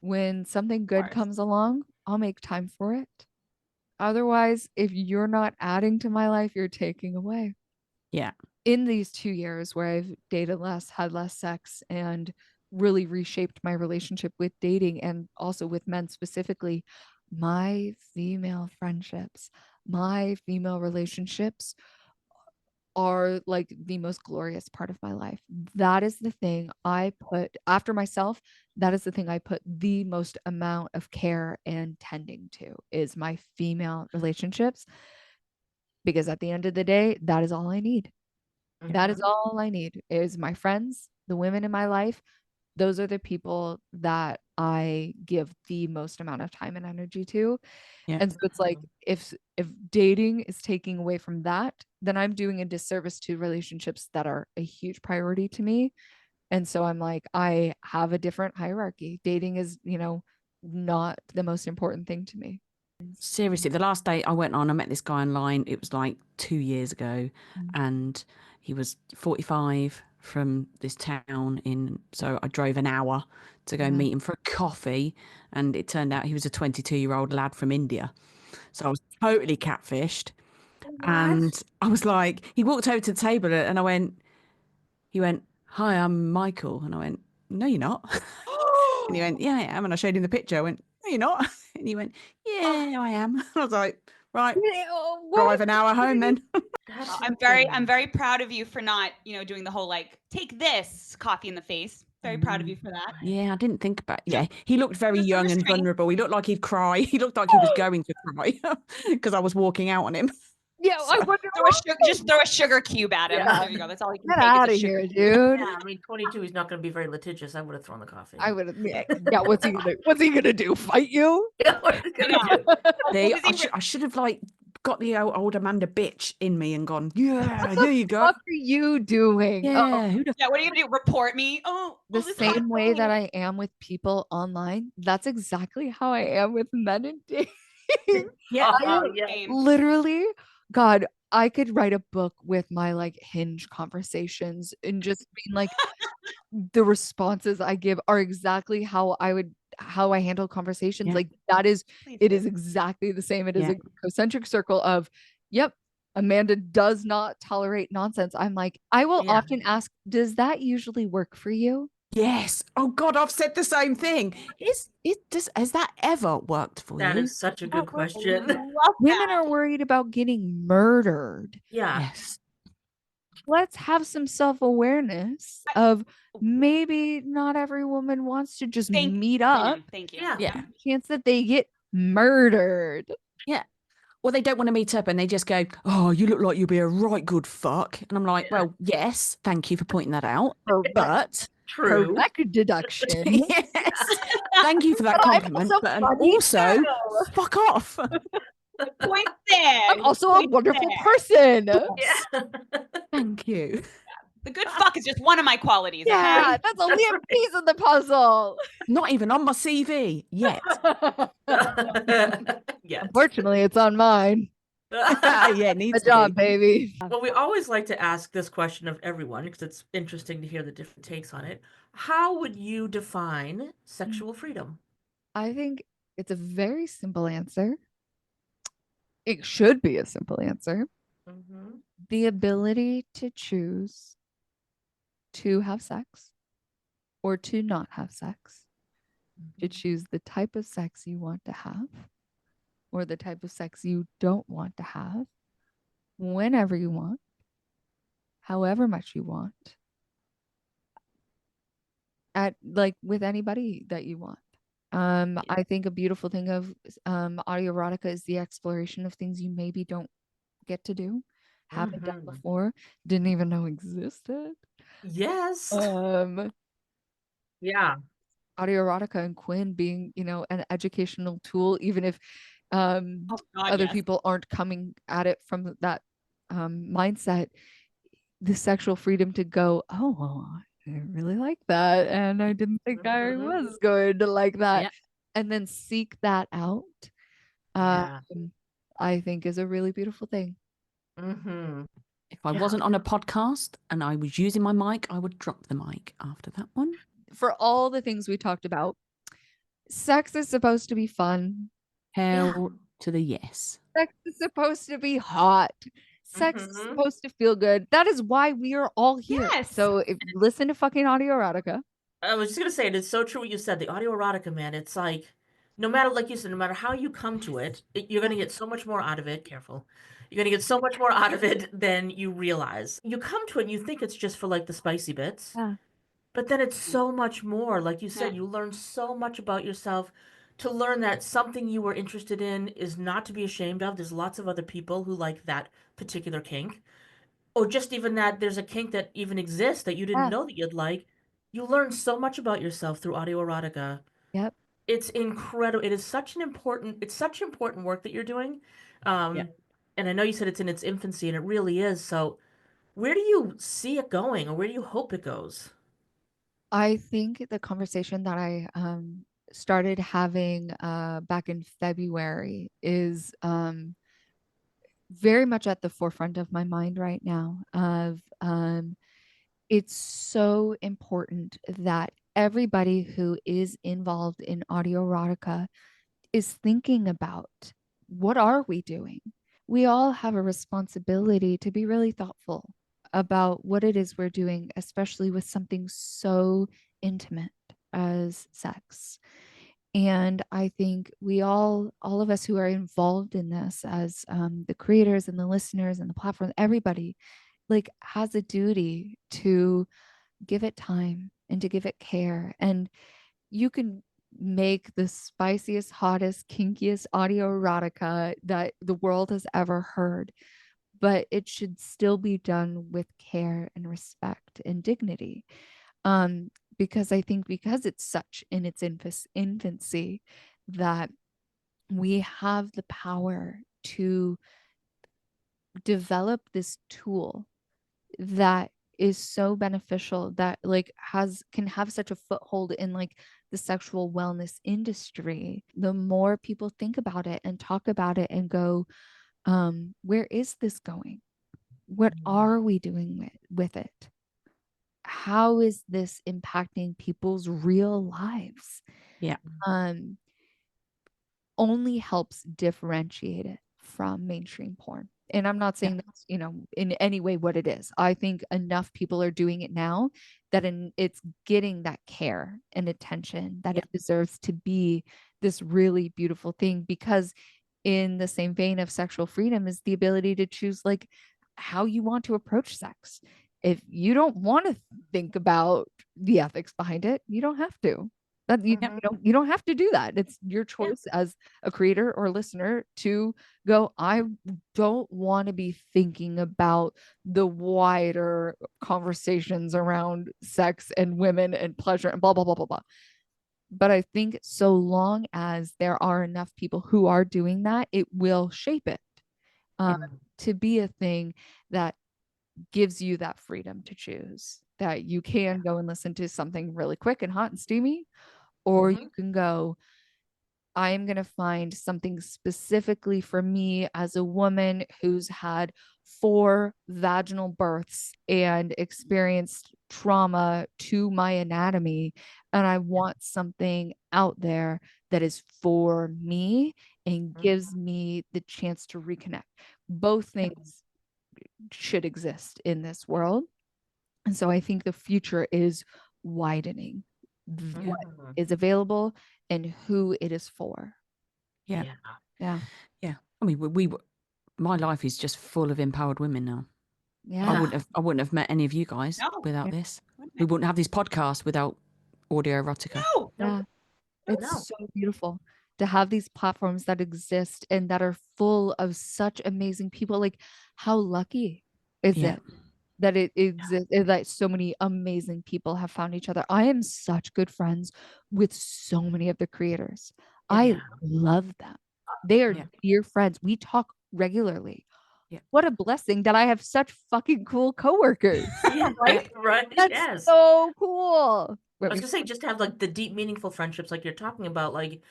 when something good comes along, I'll make time for it. Otherwise, if you're not adding to my life, you're taking away. Yeah. In these 2 years where I've dated less, had less sex, and really reshaped my relationship with dating and also with men specifically, my female friendships, my female relationships are like the most glorious part of my life. That is the thing I put after myself. That is the thing I put the most amount of care and tending to is my female relationships. Because at the end of the day, that is all I need. That is all I need is my friends, the women in my life. Those are the people that I give the most amount of time and energy to. Yeah. And so it's like if dating is taking away from that, then I'm doing a disservice to relationships that are a huge priority to me. And so I'm like, I have a different hierarchy. Dating is, not the most important thing to me. Seriously, the last date I went on, I met this guy online. It was like 2 years ago, and he was 45 from this town so I drove an hour to go meet him for a coffee, and it turned out he was a 22-year-old lad from India. So I was totally catfished. And I was like, he walked over to the table and he went, "Hi, I'm Michael." And I went, "No, you're not." And he went, "Yeah, I am." And I showed him the picture. I went, "No, you're not." And he went, "Yeah, I am." I was like, "Right, drive an hour home then." I'm very proud of you for not, doing the whole like take this coffee in the face. Very proud of you for that. Yeah, I didn't think about. Yeah, he looked very Just a young and restraint. vulnerable. He looked like he'd cry. He looked like he was going to cry because I was walking out on him. Yeah, I wonder. Just throw a sugar cube at him. Yeah. There you go. That's all he can Get take. out is of a sugar here, cube. dude. Yeah, I mean, 22, he's not going to be very litigious. I would have thrown the coffee. I would have. Yeah, what's he gonna do? Fight you? Yeah, what are you gonna I know. do? See, I should have like got the old Amanda bitch in me and gone, "Yeah, What here you go." What are you doing? Yeah, who the Yeah, what are you gonna do? Report me? Oh, The this same way that happened. I am with people online, that's exactly how I am with men and dating. Yeah. Oh, yeah. Same. Literally, God, I could write a book with my like Hinge conversations and just being like, the responses I give are exactly how I handle conversations. Yeah. Like Please it do. is exactly the same. It is Yeah. a concentric circle of, yep, Amanda does not tolerate nonsense. I'm like, I will Yeah. often ask, does that usually work for you? Yes. Oh God, I've said the same thing. Has that ever worked for That you? is such a good I question. love Women that. are worried about getting murdered. Yeah. Yes. Let's have some self-awareness of maybe not every woman wants to just meet up. Thank you. Yeah. Yeah. Chance that they get murdered. Yeah. Well, they don't want to meet up and they just go, "Oh, you look like you'll be a right good fuck." And I'm like, Yeah. "Well, yes, thank you for pointing that out. But True. Correct deduction. yes, thank you for that But I'm compliment. also But funny also, too. fuck off." Point there. I'm also a Point wonderful there. person. Yeah. Thank you. The good fuck is just one of my qualities. Yeah, Okay. that's only a piece of the puzzle. Not even on my CV yet. Yeah. Unfortunately, it's on mine. Yeah, it needs Good to job, be. baby. Well, we always like to ask this question of everyone because it's interesting to hear the different takes on it. How would you define sexual freedom? I think it's a very simple answer. It should be a simple answer. Mm-hmm. The ability to choose to have sex or to not have sex, to choose the type of sex you want to have or the type of sex you don't want to have, whenever you want, however much you want, at like with anybody that you want. I think a beautiful thing of autoerotica is the exploration of things you maybe don't get to do, haven't done Mhm. before, didn't even know existed. Yes. Yeah, autoerotica and Quinn being, an educational tool, even if Oh God, other yes. people aren't coming at it from that mindset, the sexual freedom to go, oh, I really like that. And I didn't think I was going to like that. Yeah. And then seek that out, Yeah. I think is a really beautiful thing. Mm-hmm. If I Yeah. wasn't on a podcast and I was using my mic, I would drop the mic after that one. For all the things we talked about, sex is supposed to be fun. Hell to the yes. Sex is supposed to be hot. Sex is Mhm. supposed to feel good. That is why we are all here. Yes. So if you listen to fucking autoerotica. I was just gonna say it is so true what you said. The autoerotica, man, it's like no matter, like you said, no matter how you come to it, you're going to get so much more out of it. Careful. You're going to get so much more out of it than you realize. You come to it and you think it's just for like the spicy bits, Yeah. but then it's so much more. Like you said, Yeah. you learn so much about yourself, to learn that something you were interested in is not to be ashamed of. There's lots of other people who like that particular kink, or just even that there's a kink that even exists that you didn't Yeah. know that you'd like. You learn so much about yourself through audio erotica. Yep. It's incredible. It is such an important, it's such important work that you're doing. Yeah. And I know you said it's in its infancy, and it really is. So where do you see it going, or where do you hope it goes? I think the conversation that I started having back in February is very much at the forefront of my mind right now. Of it's so important that everybody who is involved in audio erotica is thinking about, what are we doing? We all have a responsibility to be really thoughtful about what it is we're doing, especially with something so intimate as sex. And I think we all of us who are involved in this, as the creators and the listeners and the platform, everybody like has a duty to give it time and to give it care. And you can make the spiciest, hottest, kinkiest audio erotica that the world has ever heard, but it should still be done with care and respect and dignity. Because I think because it's such in its infancy, that we have the power to develop this tool that is so beneficial, that like can have such a foothold in like the sexual wellness industry. The more people think about it and talk about it and go, where is this going? What are we doing with it? How is this impacting people's real lives? Yeah. Only helps differentiate it from mainstream porn. And I'm not saying that's, in any way what it is. I think enough people are doing it now that it's getting that care and attention that it deserves to be this really beautiful thing. Because in the same vein of sexual freedom is the ability to choose like how you want to approach sex. If you don't want to think about the ethics behind it, you don't have to. That you don't have to do that. It's your choice as a creator or listener to go, I don't want to be thinking about the wider conversations around sex and women and pleasure and blah blah blah blah blah. But I think so long as there are enough people who are doing that, it will shape it to be a thing that gives you that freedom to choose, that you can go and listen to something really quick and hot and steamy, or you can go, I'm going to find something specifically for me as a woman who's had 4 vaginal births and experienced trauma to my anatomy. And I want something out there that is for me and gives me the chance to reconnect. Both things should exist in this world. And so I think the future is widening what is available and who it is for. Yeah. Yeah. Yeah. I mean, my life is just full of empowered women now. Yeah. I wouldn't have met any of you guys No. without this. We wouldn't have this podcast without audio erotica. No. Yeah. It's so beautiful to have these platforms that exist and that are full of such amazing people. Like, how lucky is it that it exists, that so many amazing people have found each other? I am such good friends with so many of the creators. I love them. They are dear friends. We talk regularly. What a blessing that I have such fucking cool coworkers. Right. That's so cool. I was gonna say, just to have like the deep, meaningful friendships like you're talking about, like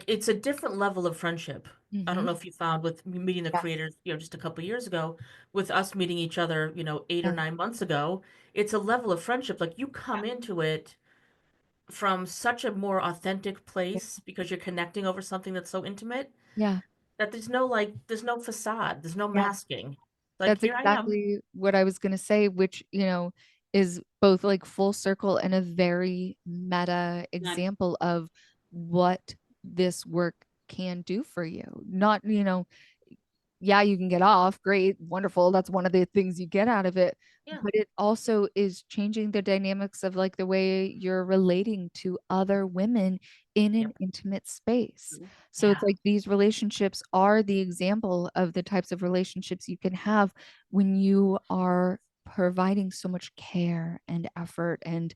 it's a different level of friendship. I don't know if you found with meeting the creators, just a couple years ago, with us meeting each other, 8 or 9 months ago, it's a level of friendship. Like you come into it from such a more authentic place because you're connecting over something that's so intimate. Yeah. That there's no facade, there's no masking. Like, That's here I am. exactly what I was going to say, which, is both like full circle and a very meta example of what this work can do for you. Not, yeah, you can get off. Great, wonderful. That's one of the things you get out of it. Yeah. But it also is changing the dynamics of like the way you're relating to other women in an intimate space. So it's Yeah. like these relationships are the example of the types of relationships you can have when you are providing so much care and effort and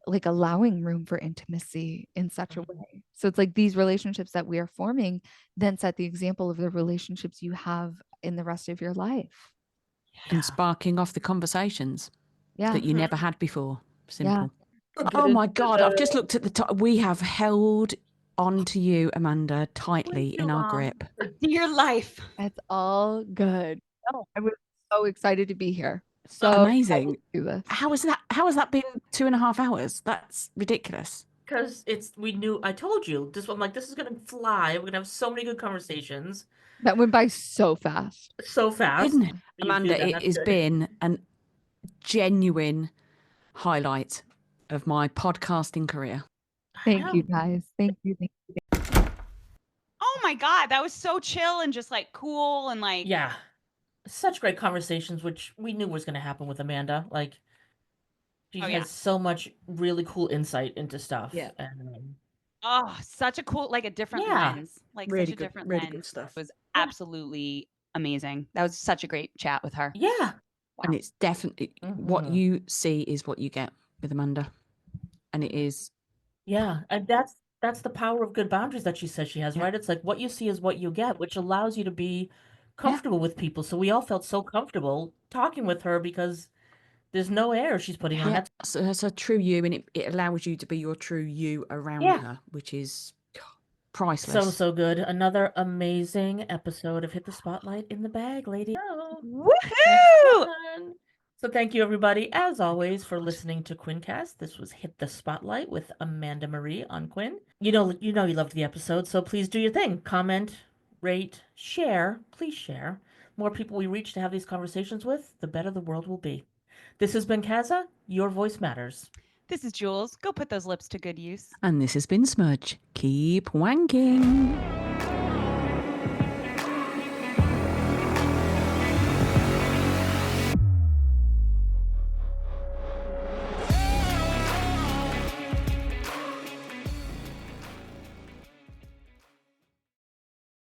like allowing room for intimacy in such a way. So it's like these relationships that we are forming then set the example of the relationships you have in the rest of your life. And sparking off the conversations Yeah. that you never had before. Simple. We're Oh good my into God, I've just the- looked at the top. We have held onto you, Amanda, tightly Way too in our long. grip. For dear life. That's all good. No, I was so excited to be here. So Amazing. excited to do this. How has that been 2.5 hours? That's ridiculous. Because we knew, I told you, I'm like, this is going to fly. We're going to have so many good conversations That went by so fast. so fast. Didn't it? You Amanda, do that, it that's has good. been a genuine highlight of my podcasting career. Thank you guys. Thank you. Oh my God, that was so chill and just like cool and like Yeah. Such great conversations, which we knew was going to happen with Amanda. Like, she Oh, has yeah. so much really cool insight into stuff. Yeah. And oh, such a cool, like a different Yeah. lens, like Really such a good- different really lens. good stuff. It was Yeah. absolutely amazing. That was such a great chat with her. yeah. And it's definitely what Mhm. you see is what you get with Amanda. And it is, Yeah. And that's the power of good boundaries that she says she has, Yeah. right? It's like what you see is what you get, which allows you to be comfortable with people. So we all felt so comfortable talking with her because there's no air she's putting on. yeah, That's so it's a true you, and it allows you to be your true you around Yeah. her, which is priceless. so good. Another amazing episode of Hit the Spotlight in the bag, lady. Woohoo! So thank you everybody, as always, for listening to Quincast. This was Hit the Spotlight with Amanda Marie on Quinn. You know you loved the episode, so please do your thing. Comment, rate, share. Please share. More people we reach to have these conversations with, the better the world will be. This has been Kaza. Your voice matters. This is Jules. Go put those lips to good use. And this has been Smudge. Keep wanking.